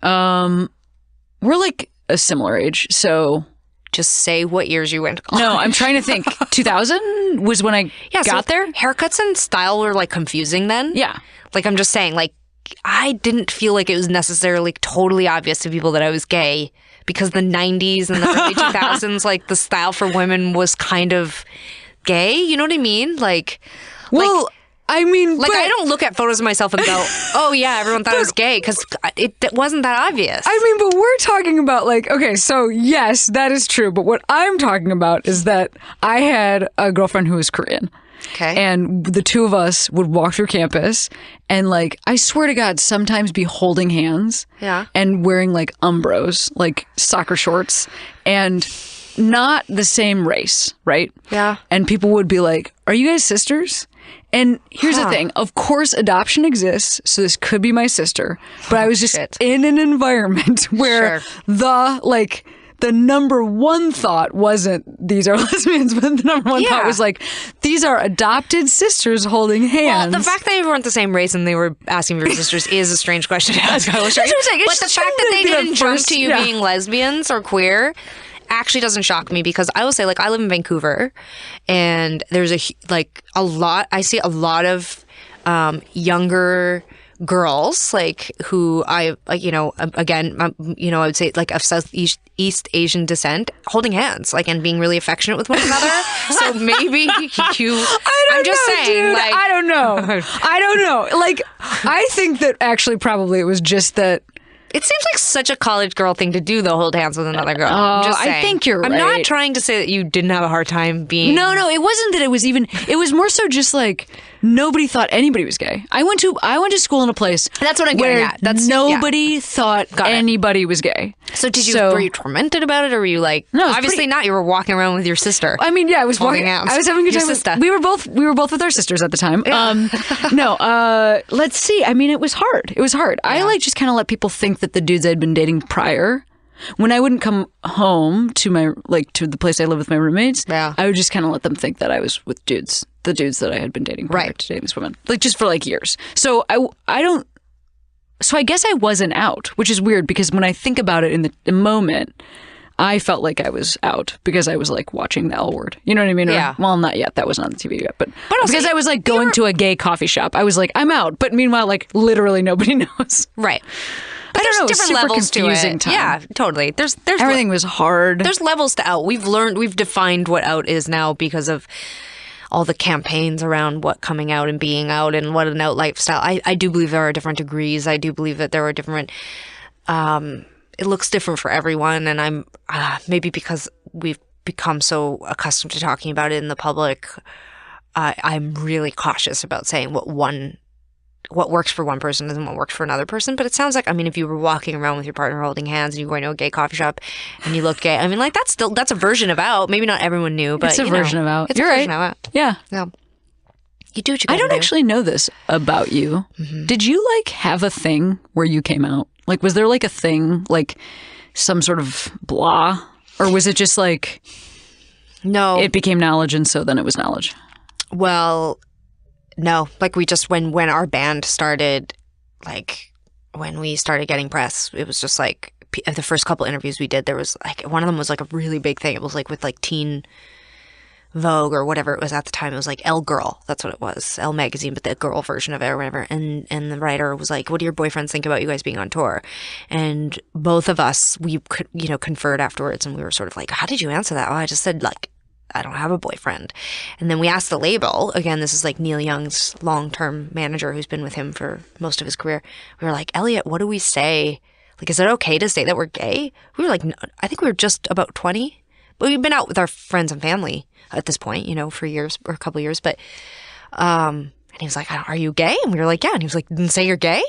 We're like a similar age, so just say what years you went to college. No, I'm trying to think. 2000 was when I got there. Haircuts and style were like confusing then. Yeah. Like I'm just saying, like I didn't feel like it was necessarily totally obvious to people that I was gay because the 90s and the early 2000s, like the style for women was kind of gay. You know what I mean? Like, I mean, like I don't look at photos of myself and go, "Oh yeah, everyone thought I was gay," because it wasn't that obvious. I mean, but we're talking about like, okay, so yes, that is true. But what I'm talking about is that I had a girlfriend who was Korean. Okay. And the two of us would walk through campus and like, I swear to God, sometimes be holding hands. Yeah. And wearing like umbros, like soccer shorts, and not the same race, right? Yeah. And people would be like, "Are you guys sisters?" And here's the thing. Of course, adoption exists, so this could be my sister. But I was just in an environment where the number one thought wasn't these are lesbians, but the number one thought was like, these are adopted sisters holding hands. Well, the fact that they weren't the same race and they were asking for your sisters is a strange question to ask. But the fact that they didn't jump to you being lesbians or queer actually doesn't shock me, because I will say, like, I live in Vancouver and there's I see a lot of younger girls, like, who I, like, you know, again, you know, I would say like of Southeast Asian descent, holding hands, like, and being really affectionate with one another. So maybe I'm just saying, dude, like, I don't know. Like, I think that actually probably it was just that It seems like such a college girl thing to do, the hold hands with another girl. I'm just saying. I think you're right. I'm not trying to say that you didn't have a hard time being... No, it wasn't that it was even... It was more so just like nobody thought anybody was gay. I went to school in a place... That's what I'm getting at. Nobody thought anybody was gay. So were you tormented about it, or were you like... No, obviously not. You were walking around with your sister. I mean, yeah, I was walking out. I was having a good time. Sister. We were both with our sisters at the time. Yeah. Let's see. I mean, it was hard. Yeah. I like just kind of let people think that the dudes I'd been dating prior, when I wouldn't come home to the place I live with my roommates, I would just kind of let them think that I was with the dudes that I had been dating prior to dating this woman, like just for like years. So I guess I wasn't out, which is weird because when I think about it in the moment, I felt like I was out because I was like watching the L Word. You know what I mean? Yeah. Well, not yet. That wasn't on the TV yet. But also, because I was like going to a gay coffee shop, I was like, I'm out. But meanwhile, like literally nobody knows. Right. But I don't know. Different super levels confusing to it. time. Yeah, totally. There's everything was hard. There's levels to out. We've defined what out is now because of all the campaigns around what coming out and being out and what an out lifestyle. I do believe there are different degrees. I do believe that there are different... it looks different for everyone, and I'm maybe because we've become so accustomed to talking about it in the public, I'm really cautious about saying what works for one person isn't what works for another person. But it sounds like, I mean, if you were walking around with your partner holding hands and you're going to a gay coffee shop and you look gay, I mean, like that's a version of out. Maybe not everyone knew, but it's a version of out. It's You're a right. version of out. Yeah. You do what you gotta I don't do. actually know this about you. Mm-hmm. Did you like have a thing where you came out? Like, was there like a thing, like some sort of blah? Or was it just like, no, it became knowledge and so then it was knowledge? Well, no. Like we just, when our band started, like when we started getting press, it was just like the first couple interviews we did, there was like, one of them was like a really big thing. It was like with like Teen Vogue or whatever it was at the time. It was like Elle Girl. That's what it was. Elle Magazine, but the girl version of it or whatever. And the writer was like, what do your boyfriends think about you guys being on tour? And both of us, we could, conferred afterwards and we were sort of like, how did you answer that? Oh, I just said like, I don't have a boyfriend. And then we asked the label, again, this is like Neil Young's long-term manager who's been with him for most of his career. We were like, Elliot, what do we say? Like, is it okay to say that we're gay? We were like, I think we were just about 20. But we've been out with our friends and family at this point, for years or a couple of years. But, and he was like, are you gay? And we were like, yeah. And he was like, then say you're gay?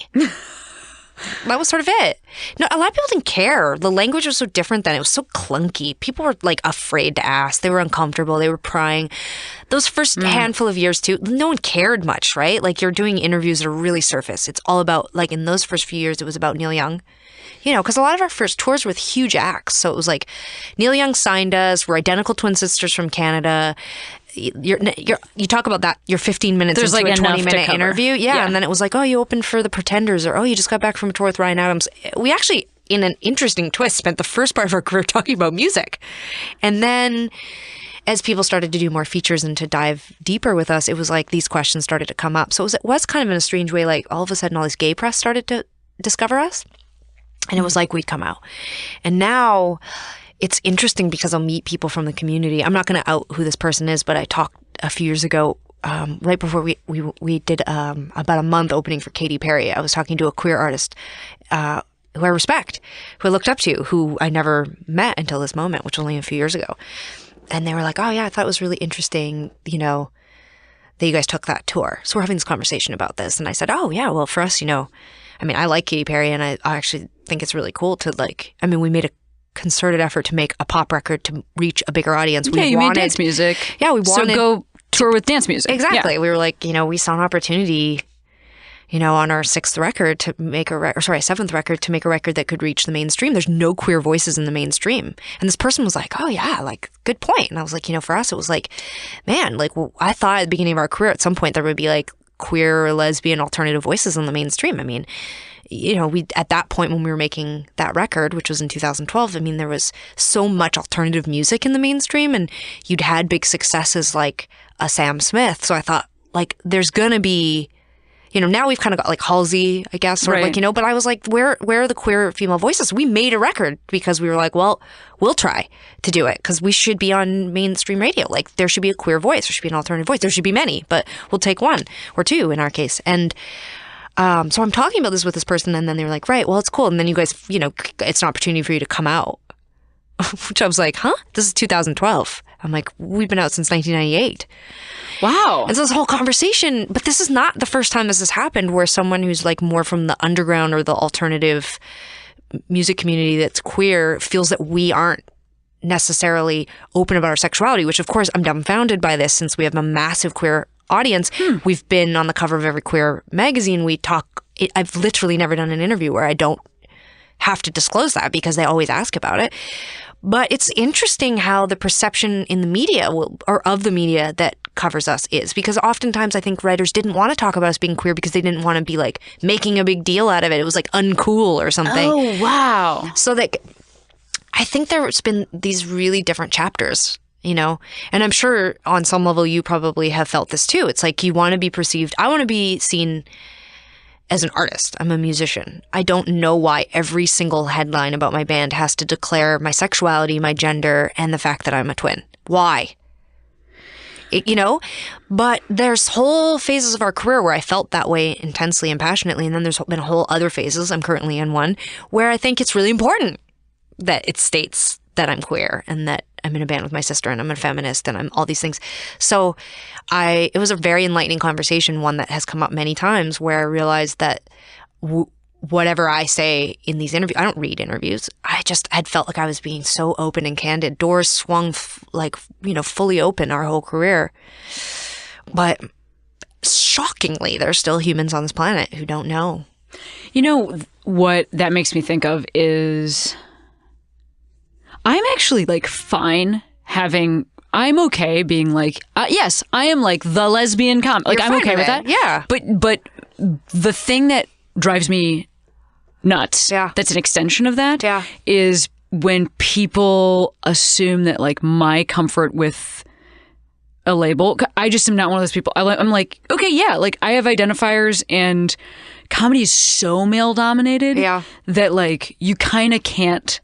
That was sort of it. No, a lot of people didn't care. The language was so different then. It was so clunky. People were like afraid to ask. They were uncomfortable. They were prying. Those first handful of years too, no one cared much, right? Like you're doing interviews that are really surface. It's all about, like in those first few years, it was about Neil Young. Because a lot of our first tours were with huge acts. So it was like Neil Young signed us. We're identical twin sisters from Canada. You talk about that. You're 15 minutes There's into like a 20-minute interview. Yeah. And then it was like, oh, you opened for the Pretenders, or oh, you just got back from a tour with Ryan Adams. We actually, in an interesting twist, spent the first part of our career talking about music. And then as people started to do more features and to dive deeper with us, it was like these questions started to come up. So it was kind of in a strange way, like all of a sudden all this gay press started to discover us. And it was like we'd come out. And now it's interesting because I'll meet people from the community. I'm not going to out who this person is, but I talked a few years ago, right before we did about a month opening for Katy Perry. I was talking to a queer artist who I respect, who I looked up to, who I never met until this moment, which was only a few years ago. And they were like, oh yeah, I thought it was really interesting, that you guys took that tour. So we're having this conversation about this. And I said, oh yeah, well for us, I like Katy Perry and I actually think it's really cool to we made a concerted effort to make a pop record to reach a bigger audience. Yeah, you made dance music. Yeah, we wanted... So go tour with dance music. Exactly. Yeah. We were like, we saw an opportunity, on our seventh record to make a record that could reach the mainstream. There's no queer voices in the mainstream. And this person was like, oh yeah, like, good point. And I was like, for us, it was like, man, like, I thought at the beginning of our career, at some point there would be like queer or lesbian alternative voices in the mainstream. We at that point when we were making that record, which was in 2012, there was so much alternative music in the mainstream and you'd had big successes like a Sam Smith. So I thought like there's going to be, now we've kind of got like Halsey, I guess, or right. but I was like, where are the queer female voices? We made a record because we were like, well, we'll try to do it because we should be on mainstream radio. Like there should be a queer voice. There should be an alternative voice. There should be many, but we'll take one or two in our case. And So I'm talking about this with this person, and then they were like, right, well, it's cool. And then you guys, it's an opportunity for you to come out. Which I was like, huh? This is 2012. I'm like, we've been out since 1998. Wow. And so this whole conversation, but this is not the first time this has happened where someone who's like more from the underground or the alternative music community that's queer feels that we aren't necessarily open about our sexuality, which of course I'm dumbfounded by this since we have a massive queer audience. We've been on the cover of every queer magazine. I've literally never done an interview where I don't have to disclose that because they always ask about it. But it's interesting how the perception in the media or of the media that covers us is, because oftentimes I think writers didn't want to talk about us being queer because they didn't want to be like making a big deal out of it. It was like uncool or something. Oh, wow. So that I think there's been these really different chapters, and I'm sure on some level you probably have felt this too. It's like you want to be perceived. I want to be seen as an artist. I'm a musician. I don't know why every single headline about my band has to declare my sexuality, my gender, and the fact that I'm a twin. Why? But there's whole phases of our career where I felt that way intensely and passionately. And then there's been whole other phases, I'm currently in one, where I think it's really important that it states that I'm queer and that I'm in a band with my sister and I'm a feminist and I'm all these things. So it was a very enlightening conversation, one that has come up many times, where I realized that whatever I say in these interviews, I don't read interviews. I just had felt like I was being so open and candid. Doors swung fully open our whole career. But shockingly, there's still humans on this planet who don't know. What that makes me think of is I'm actually like fine I'm okay being like, yes, I am like the lesbian comic. Like, I'm okay with that. Yeah. But the thing that drives me nuts, that's an extension of that, is when people assume that like my comfort with a label, I just am not one of those people. I'm like, okay, yeah, like I have identifiers, and comedy is so male dominated that like you kind of can't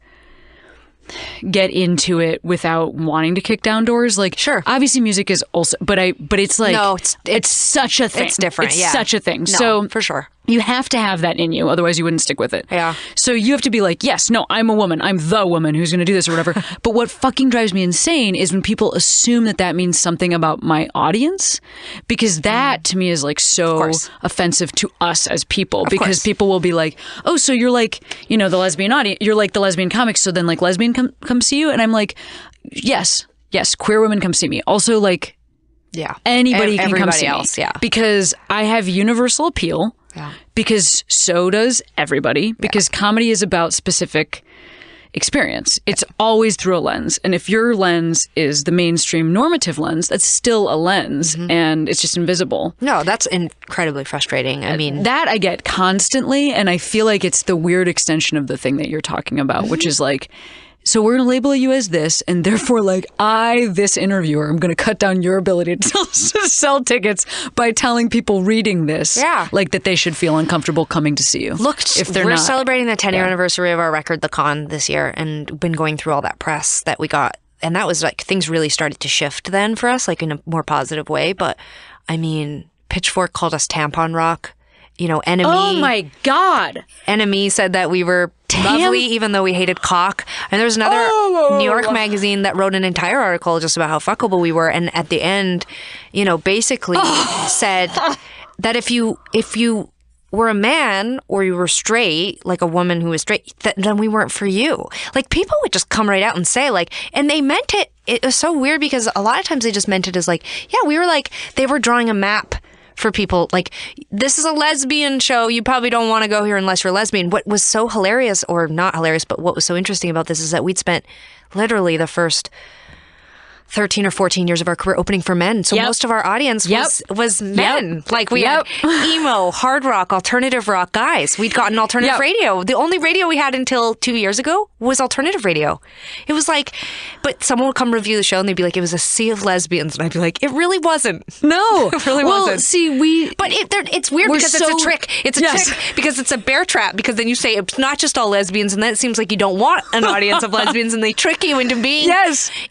get into it without wanting to kick down doors. Like, sure, obviously music is also, but it's like, no, it's such a thing. It's different. It's such a thing. No, so for sure. You have to have that in you. Otherwise you wouldn't stick with it. Yeah. So you have to be like, yes, no, I'm a woman. I'm the woman who's going to do this or whatever. But what fucking drives me insane is when people assume that means something about my audience, because that to me is like so offensive to us as people, because people will be like, oh, so you're like, the lesbian audience, you're like the lesbian comics. So then like lesbian come see you. And I'm like, yes, queer women come see me. Also like, anybody can come see me. Because I have universal appeal. Yeah. Because so does everybody. Because comedy is about specific experience. It's always through a lens. And if your lens is the mainstream normative lens, that's still a lens, and it's just invisible. No, that's incredibly frustrating. I mean, that I get constantly, and I feel like it's the weird extension of the thing that you're talking about, which is like, so we're going to label you as this, and therefore, like, this interviewer, I'm going to cut down your ability to sell tickets by telling people reading this, like, that they should feel uncomfortable coming to see you. Look, if they're we're celebrating the 10-year anniversary of our record, The Con, this year, and been going through all that press that we got. And that was, like, things really started to shift then for us, like, in a more positive way. But, I mean, Pitchfork called us tampon rock. Enemy. Oh my God. Enemy said that we were lovely even though we hated cock. And there was another New York magazine that wrote an entire article just about how fuckable we were. And at the end, basically said that if you were a man or you were straight, like a woman who was straight, then we weren't for you. Like, people would just come right out and say, like, and they meant it. It was so weird because a lot of times they just meant it as like, we were like, they were drawing a map for people, like, this is a lesbian show. You probably don't want to go here unless you're lesbian. What was so hilarious, or not hilarious, but what was so interesting about this is that we'd spent literally the first 13 or 14 years of our career opening for men. So most of our audience was men. Like, we had emo, hard rock, alternative rock guys. We'd gotten alternative radio. The only radio we had until 2 years ago was alternative radio. It was like, but someone would come review the show and they'd be like, it was a sea of lesbians. And I'd be like, it really wasn't. No. It really wasn't. See, but it's weird because it's a trick. It's a trick because it's a bear trap, because then you say it's not just all lesbians, and then it seems like you don't want an audience of lesbians, and they trick you into being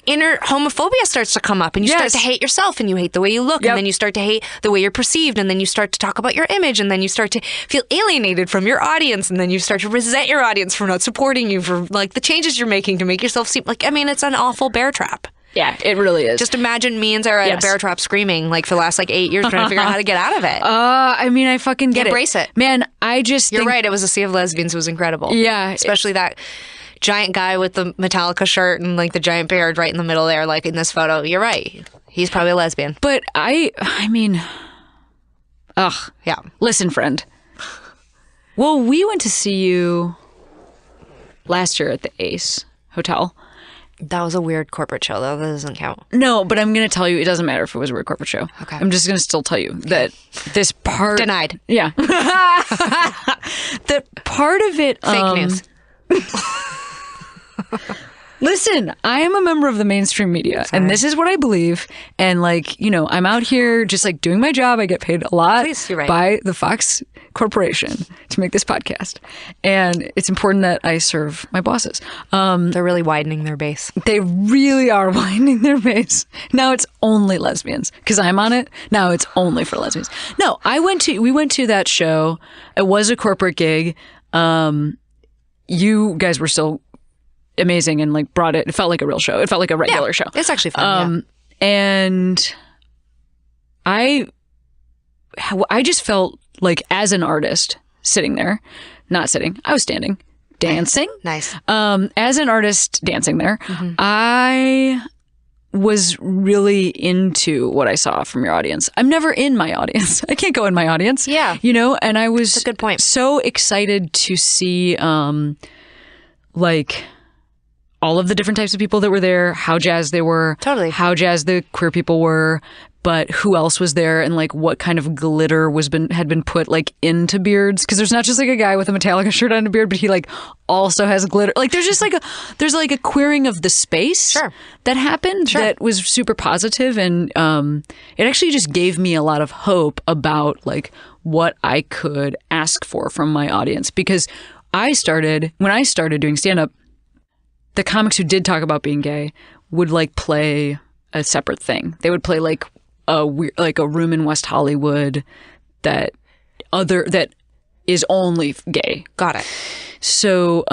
inner homophobic. homophobia starts to come up, and you start to hate yourself, and you hate the way you look, and then you start to hate the way you're perceived, and then you start to talk about your image, and then you start to feel alienated from your audience, and then you start to resent your audience for not supporting you, for like the changes you're making to make yourself seem like, I mean, it's an awful bear trap. Yeah, it really is. Just imagine me and Sarah at a bear trap screaming like for the last like 8 years trying to figure out how to get out of it. I mean, I fucking get Embrace it. Man, I just You're right. It was a sea of lesbians. It was incredible. Yeah. Especially that giant guy with the Metallica shirt and like the giant beard right in the middle there, like in this photo. You're right. He's probably a lesbian. But I mean, yeah. Listen, friend. Well, we went to see you last year at the Ace Hotel. That was a weird corporate show, though. That doesn't count. No, but I'm going to tell you, it doesn't matter if it was a weird corporate show. Okay. I'm just going to still tell you that this part... Denied. Yeah. That part of it... Fake news. Listen, I am a member of the mainstream media, and this is what I believe. And like, you know, I'm out here just like doing my job. I get paid a lot by the Fox Corporation to make this podcast. And it's important that I serve my bosses. They're really widening their base. They really are widening their base. Now it's only lesbians because I'm on it. Now it's only for lesbians. No, we went to that show. It was a corporate gig. You guys were still amazing and like brought it. It felt like a real show. It felt like a regular show. It's actually fun. And I just felt like as an artist sitting there, not sitting, I was standing, dancing. Nice. As an artist dancing there, I was really into what I saw from your audience. I'm never in my audience. I can't go in my audience. Yeah. You know, and I was That's a good point. So excited to see like all of the different types of people that were there, how jazzed they were, how jazzed the queer people were, but who else was there, and like what kind of glitter had been put like into beards, because there's not just like a guy with a Metallica shirt on a beard, but he like also has glitter. Like there's just like a queering of the space that happened that was super positive, and it actually just gave me a lot of hope about like what I could ask for from my audience, because when I started doing stand-up, the comics who did talk about being gay would like play a separate thing. They would play like a room in West Hollywood that is only gay. Got it. So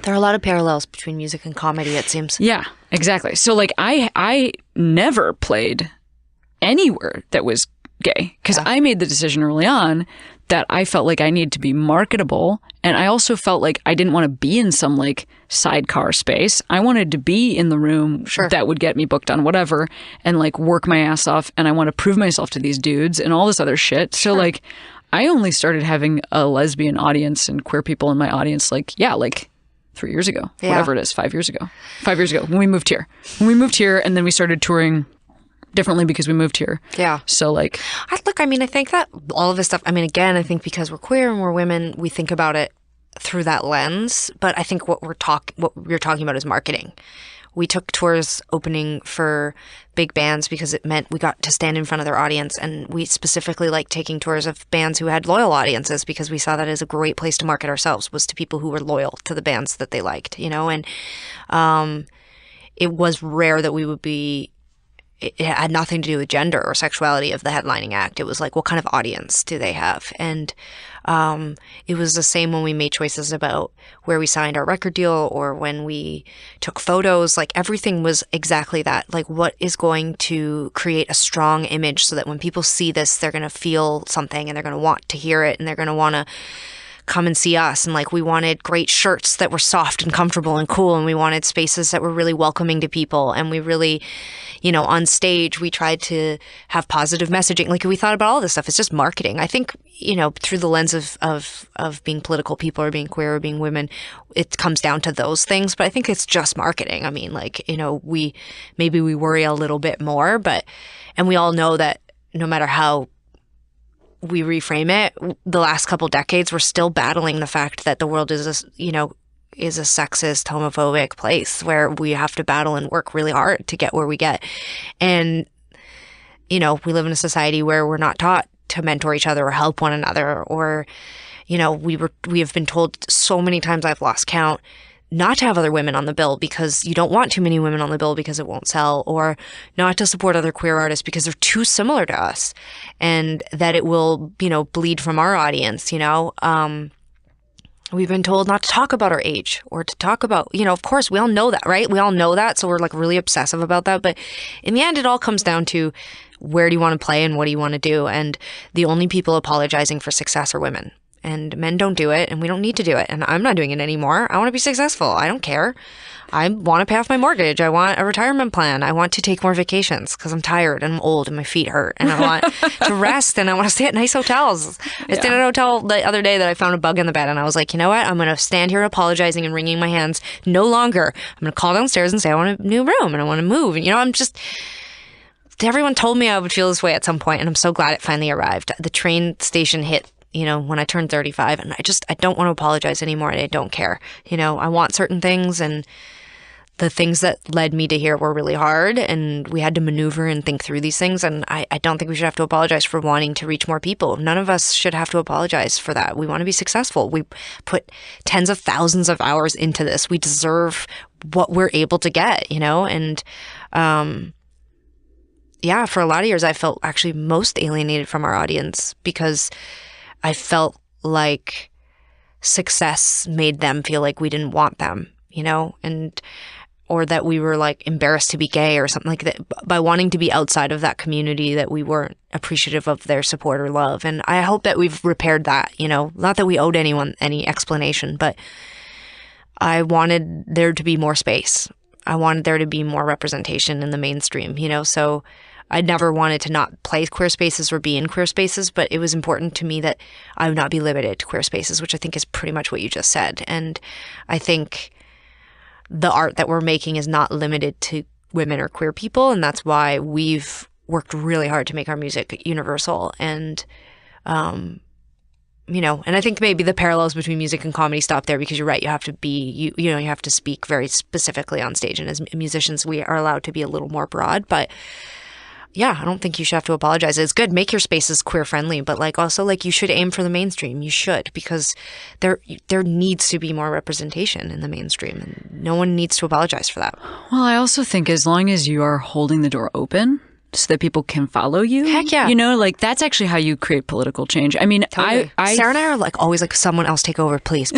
there are a lot of parallels between music and comedy, it seems. Yeah, exactly. So like I never played anywhere that was gay, because I made the decision early on that I felt like I needed to be marketable, and I also felt like I didn't want to be in some like sidecar space. I wanted to be in the room that would get me booked on whatever and like work my ass off, and I want to prove myself to these dudes and all this other shit. So like I only started having a lesbian audience and queer people in my audience like 3 years ago, whatever it is, 5 years ago. 5 years ago when we moved here. And then we started touring differently because we moved here. Yeah. So like... I think that all of this stuff, again, I think because we're queer and we're women, we think about it through that lens. But I think what you're talking about is marketing. We took tours opening for big bands because it meant we got to stand in front of their audience. And we specifically liked taking tours of bands who had loyal audiences because we saw that as a great place to market ourselves, was to people who were loyal to the bands that they liked, you know? And it was rare that we would be... It had nothing to do with gender or sexuality of the headlining act. It was like, what kind of audience do they have? And it was the same when we made choices about where we signed our record deal or when we took photos. Like everything was exactly that. Like what is going to create a strong image so that when people see this, they're going to feel something and they're going to want to hear it and they're going to want to come and see us. And like we wanted great shirts that were soft and comfortable and cool, and we wanted spaces that were really welcoming to people, and we really, on stage we tried to have positive messaging. Like we thought about all this stuff. It's just marketing. I think through the lens of being political people or being queer or being women, it comes down to those things, but I think it's just marketing. We worry a little bit more, and we all know that no matter how we reframe it, the last couple decades, we're still battling the fact that the world is a sexist, homophobic place where we have to battle and work really hard to get where we get. And, we live in a society where we're not taught to mentor each other or help one another, or, we have been told so many times, I've lost count, not to have other women on the bill because you don't want too many women on the bill because it won't sell, or not to support other queer artists because they're too similar to us, and that it will, bleed from our audience, We've been told not to talk about our age or to talk about, of course, we all know that, right? We all know that. So we're like really obsessive about that. But in the end, it all comes down to where do you want to play and what do you want to do? And the only people apologizing for success are women. And men don't do it, and we don't need to do it. And I'm not doing it anymore. I want to be successful. I don't care. I want to pay off my mortgage. I want a retirement plan. I want to take more vacations because I'm tired and I'm old and my feet hurt. And I want to rest, and I want to stay at nice hotels. I stayed at a hotel the other day that I found a bug in the bed, and I was like, you know what? I'm going to stand here apologizing and wringing my hands no longer. I'm going to call downstairs and say I want a new room and I want to move. And, I'm just... Everyone told me I would feel this way at some point, and I'm so glad it finally arrived. The train station hit when I turned 35, and I don't want to apologize anymore, and I don't care. I want certain things, and the things that led me to here were really hard, and we had to maneuver and think through these things, and I don't think we should have to apologize for wanting to reach more people. None of us should have to apologize for that. We want to be successful. We put tens of thousands of hours into this. We deserve what we're able to get, and for a lot of years, I felt actually most alienated from our audience because I felt like success made them feel like we didn't want them, or that we were like embarrassed to be gay or something like that, by wanting to be outside of that community, that we weren't appreciative of their support or love. And I hope that we've repaired that, not that we owed anyone any explanation, but I wanted there to be more space. I wanted there to be more representation in the mainstream, so I never wanted to not play queer spaces or be in queer spaces, but it was important to me that I would not be limited to queer spaces, which I think is pretty much what you just said. And I think the art that we're making is not limited to women or queer people, and that's why we've worked really hard to make our music universal. And, and I think maybe the parallels between music and comedy stop there, because you're right, you have to be, you have to speak very specifically on stage, and as musicians, we are allowed to be a little more broad, but yeah, I don't think you should have to apologize. It's good. Make your spaces queer friendly, but also you should aim for the mainstream. You should, because there needs to be more representation in the mainstream, and no one needs to apologize for that. Well, I also think as long as you are holding the door open so that people can follow you. Heck yeah. That's actually how you create political change. I mean, totally. Sarah and I are always someone else take over, please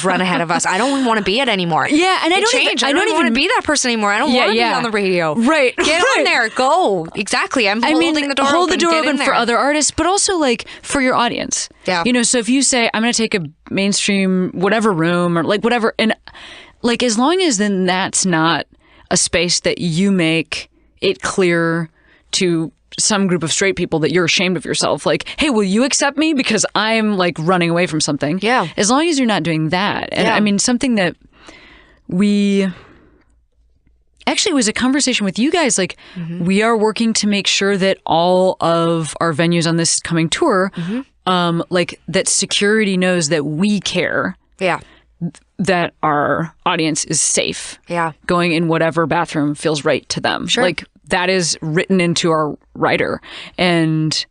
run ahead of us. I don't even want to be it anymore. Yeah, and I don't even want to be that person anymore. I don't want to be on the radio. Right. Get on there. Go. Exactly. I'm holding the door open. Hold the door open for other artists, but also for your audience. Yeah. So if you say, I'm going to take a mainstream whatever room or whatever, and as long as then that's not a space that you make it clear to some group of straight people that you're ashamed of yourself. Hey, will you accept me because I'm running away from something? Yeah. As long as you're not doing that. And I mean, something that we actually was a conversation with you guys. We are working to make sure that all of our venues on this coming tour, that security knows that we care. Yeah. That our audience is safe. Yeah. Going in whatever bathroom feels right to them. Sure. That is written into our rider. And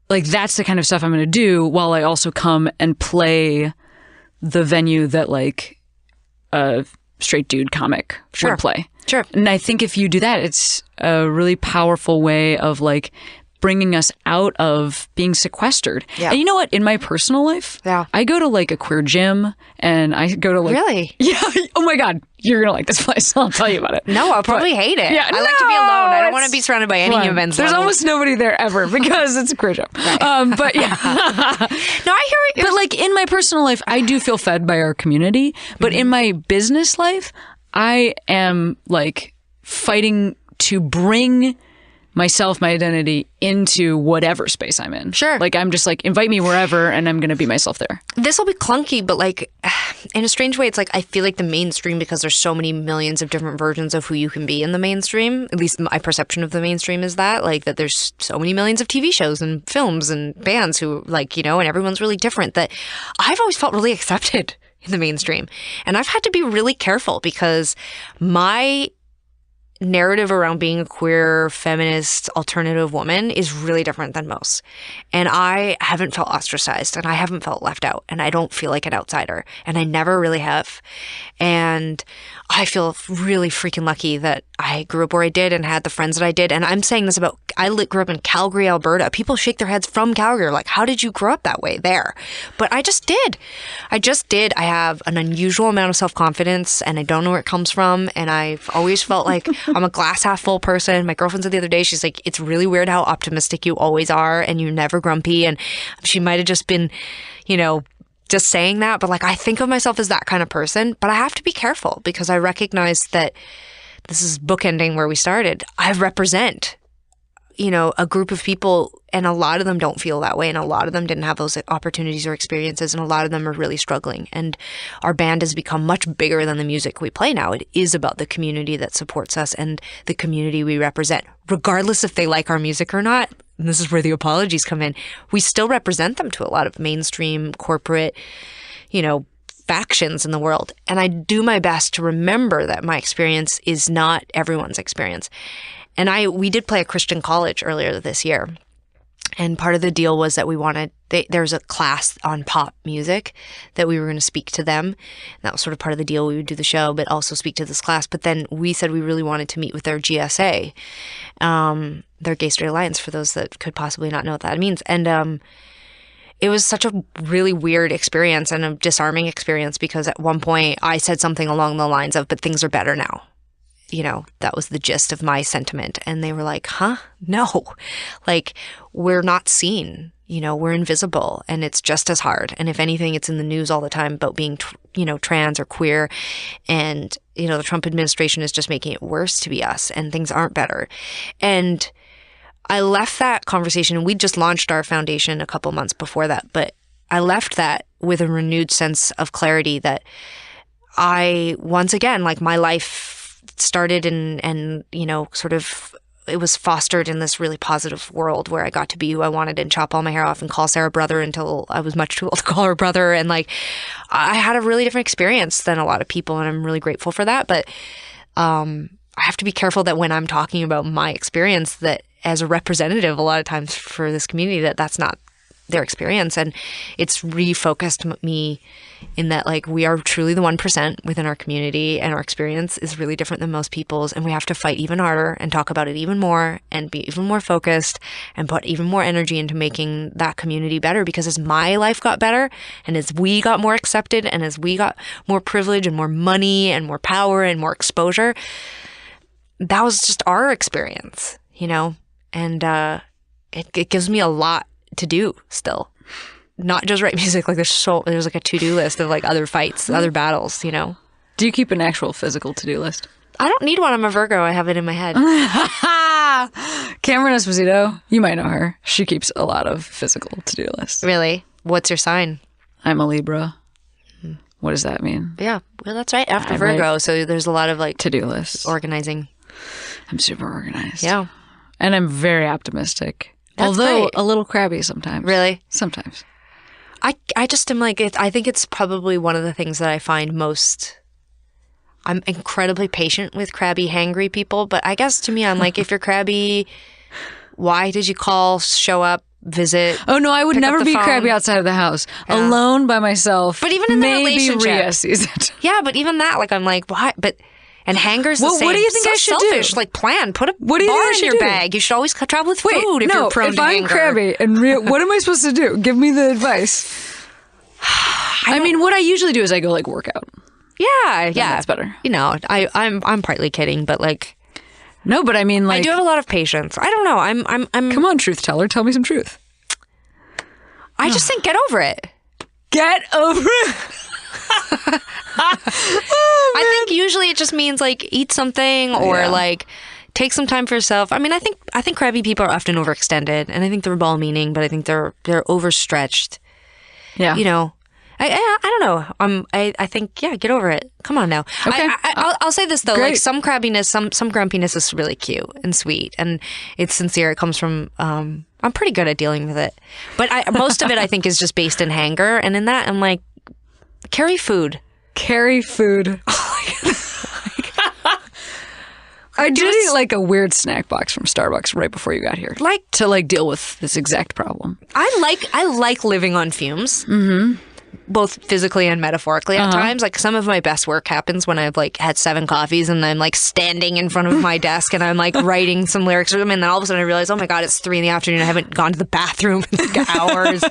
that's the kind of stuff I'm going to do while I also come and play the venue that a straight dude comic would play. Sure. And I think if you do that, it's a really powerful way of bringing us out of being sequestered. Yeah. And you know what? In my personal life, I go to a queer gym, and I go to Really? Yeah. Oh my God. You're going to like this place. I'll tell you about it. No, I'll probably hate it. Yeah, I like to be alone. I don't want to be surrounded by any humans. There's almost nobody there ever because it's a queer gym. Right. But yeah. No, I hear it. But in my personal life, I do feel fed by our community. But in my business life, I am fighting to bring myself, my identity into whatever space I'm in. Sure. I'm just invite me wherever, and I'm going to be myself there. This will be clunky, but in a strange way, it's I feel the mainstream, because there's so many millions of different versions of who you can be in the mainstream. At least my perception of the mainstream is that that there's so many millions of TV shows and films and bands who and everyone's really different, that I've always felt really accepted in the mainstream. And I've had to be really careful because my narrative around being a queer, feminist, alternative woman is really different than most. And I haven't felt ostracized, and I haven't felt left out, and I don't feel like an outsider, and I never really have. And I feel really freaking lucky that I grew up where I did and had the friends that I did. And I'm saying this about, grew up in Calgary, Alberta. People shake their heads from Calgary, like, how did you grow up that way there? But I just did. I have an unusual amount of self-confidence, and I don't know where it comes from. And I've always felt like I'm a glass half full person. My girlfriend said the other day, she's like, it's really weird how optimistic you always are, and you're never grumpy. And she might have just been, just saying that, but like, I think of myself as that kind of person, but I have to be careful because I recognize that this is bookending where we started. I represent, a group of people, and a lot of them don't feel that way, and a lot of them didn't have those opportunities or experiences, and a lot of them are really struggling. And our band has become much bigger than the music we play now. It is about the community that supports us and the community we represent, regardless if they like our music or not. And this is where the apologies come in. We still represent them to a lot of mainstream corporate, factions in the world. And I do my best to remember that my experience is not everyone's experience. And we did play a Christian college earlier this year. And part of the deal was that there's a class on pop music that we were going to speak to them. And that was sort of part of the deal. We would do the show, but also speak to this class. But then we said we really wanted to meet with their GSA, their Gay Straight Alliance, for those that could possibly not know what that means. And it was such a really weird experience and a disarming experience because at one point I said something along the lines of, but things are better now. That was the gist of my sentiment. And they were like, huh? No. Like, we're not seen. We're invisible, and it's just as hard. And if anything, it's in the news all the time about being, trans or queer. And, the Trump administration is just making it worse to be us, and things aren't better. And I left that conversation, and we just launched our foundation a couple months before that, but I left that with a renewed sense of clarity that once again, like, my life started and sort of, it was fostered in this really positive world where I got to be who I wanted and chop all my hair off and call Sarah brother until I was much too old to call her brother. And like, I had a really different experience than a lot of people, and I'm really grateful for that. But I have to be careful that when I'm talking about my experience, that as a representative a lot of times for this community, that's not their experience. And it's refocused me in that, like, we are truly the 1% within our community, and our experience is really different than most people's, and we have to fight even harder and talk about it even more and be even more focused and put even more energy into making that community better. Because as my life got better, and as we got more accepted, and as we got more privilege and more money and more power and more exposure, that was just our experience, and it gives me a lot to do still. Not just write music. Like, there's like a to-do list of like other fights, other battles, Do you keep an actual physical to-do list? I don't need one. I'm a Virgo. I have it in my head. Cameron Esposito, you might know her. She keeps a lot of physical to-do lists. Really? What's your sign? I'm a Libra. What does that mean? Yeah, well, that's right. After Virgo, so there's a lot of like to-do lists, organizing. I'm super organized. Yeah, and I'm very optimistic. That's although great. A little crabby sometimes. Really? Sometimes. I just am like, I think it's probably one of the things that I find most. I'm incredibly patient with crabby, hangry people, but I guess to me, I'm like, if you're crabby, why did you call, show up, visit? Oh no, I would never be crabby outside of the house, alone by myself. But even in the relationship, maybe Rhea sees it. Yeah, but even that, like, I'm like, why? But. And hangers the same. What do you think I should selfish. do? Like, plan. Put a what do you bar think in your bag. You should always travel with food if you're prone to I'm anger. crabby and Rhea, what am I supposed to do? Give me the advice. I mean, what I usually do is I go like work out. Yeah. That's better. I'm partly kidding, but like. No, but I mean, like, I do have a lot of patience. I don't know. I'm. Come on, truth teller, tell me some truth. I just think get over it. Get over it. I think usually it just means like eat something or like take some time for yourself. I mean, I think crabby people are often overextended, and I think they're well-meaning, but I think they're overstretched. Yeah, I don't know. I think get over it. Come on now. Okay, I'll say this though. Great. Like some crabbiness, some grumpiness is really cute and sweet, and it's sincere. It comes from. I'm pretty good at dealing with it, but most of it I think is just based in anger, and in that I'm like. Carry food. I did eat like a weird snack box from Starbucks right before you got here, to deal with this exact problem. I like living on fumes. Mm-hmm. Both physically and metaphorically at times. Like some of my best work happens when I've like had 7 coffees and I'm like standing in front of my desk and I'm like writing some lyrics for them, and then all of a sudden I realize, oh my God, it's 3 PM. I haven't gone to the bathroom in like hours.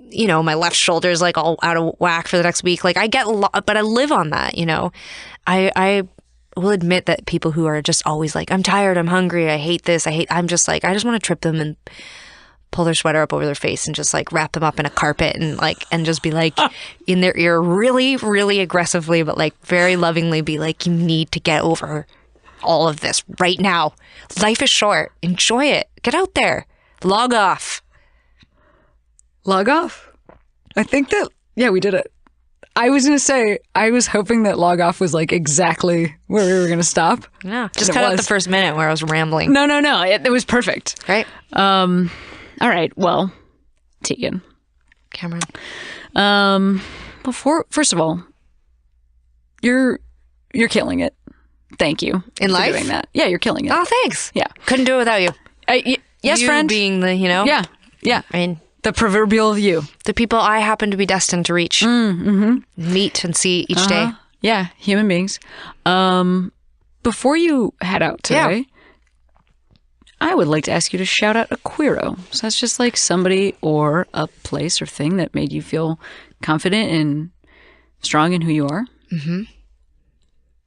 You know, my left shoulder is like all out of whack for the next week. Like I get but I live on that, you know. I will admit that people who are just always like, I'm tired, I'm hungry, I hate this, I'm just like, I just want to trip them and pull their sweater up over their face and just like wrap them up in a carpet and just be like in their ear really, really aggressively, but like very lovingly be like, you need to get over all of this right now. Life is short. Enjoy it. Get out there. Log off. Log off? I think that, yeah, we did it. I was going to say, I was hoping that log off was like exactly where we were going to stop. Yeah. Just cut out the first minute where I was rambling. No. It was perfect. Right. All right. Well, Tegan. Cameron. First of all, you're killing it. Thank you. In for life? doing that. Yeah, you're killing it. Oh, thanks. Yeah. Couldn't do it without you. Yes, you friend. being the, you know? Yeah. I mean, the proverbial you. the people I happen to be destined to reach, meet and see each day. Yeah, human beings. Before you head out today, I would like to ask you to shout out a queero. So that's just like somebody or a place or thing that made you feel confident and strong in who you are. Mm-hmm.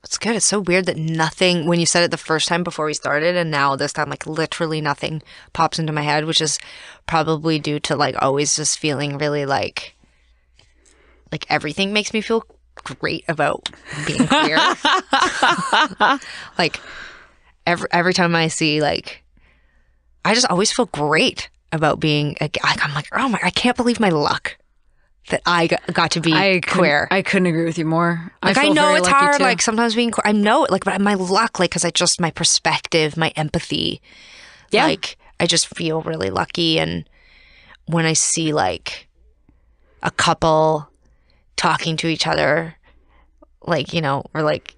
It's good. It's so weird that nothing, when you said it the first time before we started, and now this time, like literally nothing pops into my head, which is probably due to like always just feeling really like everything makes me feel great about being queer. Like every time I see like, I just always feel great about being like, I'm like, oh my, I can't believe my luck that I got to be queer. I couldn't agree with you more. Like I know it's hard, like sometimes being queer, I know it, like, but my luck, like, cause my perspective, my empathy, like I just feel really lucky. And when I see like a couple talking to each other, like, you know, or like,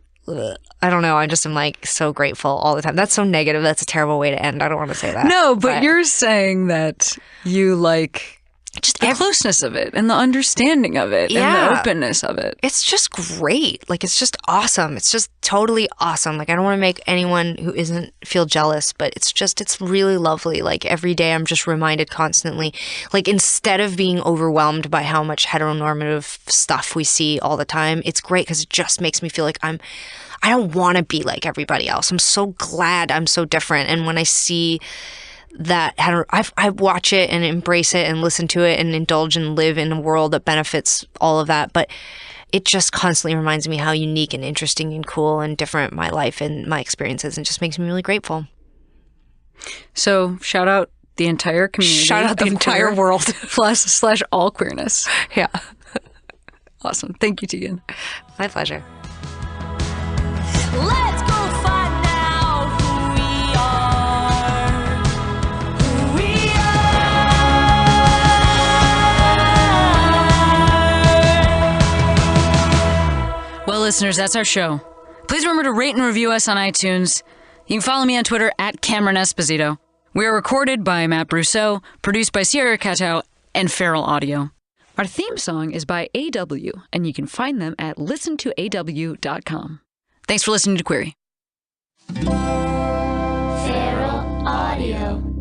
I don't know. I just am like so grateful all the time. That's so negative. That's a terrible way to end. I don't want to say that. No, but you're saying that you like just the closeness of it and the understanding of it and the openness of it. It's just great. Like, it's just awesome. It's just totally awesome. Like, I don't want to make anyone who isn't feel jealous, but it's really lovely. Like, every day I'm just reminded constantly, like, instead of being overwhelmed by how much heteronormative stuff we see all the time, it's great because it just makes me feel like I don't want to be like everybody else. I'm so glad I'm so different. And when I see that, I watch it and embrace it and listen to it and indulge and live in a world that benefits all of that. But it just constantly reminds me how unique and interesting and cool and different my life and my experiences, and just makes me really grateful. So shout out the entire community. Shout out the entire world. / all queerness. Yeah. Awesome. Thank you, Tegan. My pleasure. Let's go find out who we are. Who we are. Well, listeners, that's our show. Please remember to rate and review us on iTunes. You can follow me on Twitter at Cameron Esposito. We are recorded by Matt Brousseau, produced by Sierra Cato and Feral Audio. Our theme song is by AW, and you can find them at listentoaw.com. Thanks for listening to Queery. Feral Audio.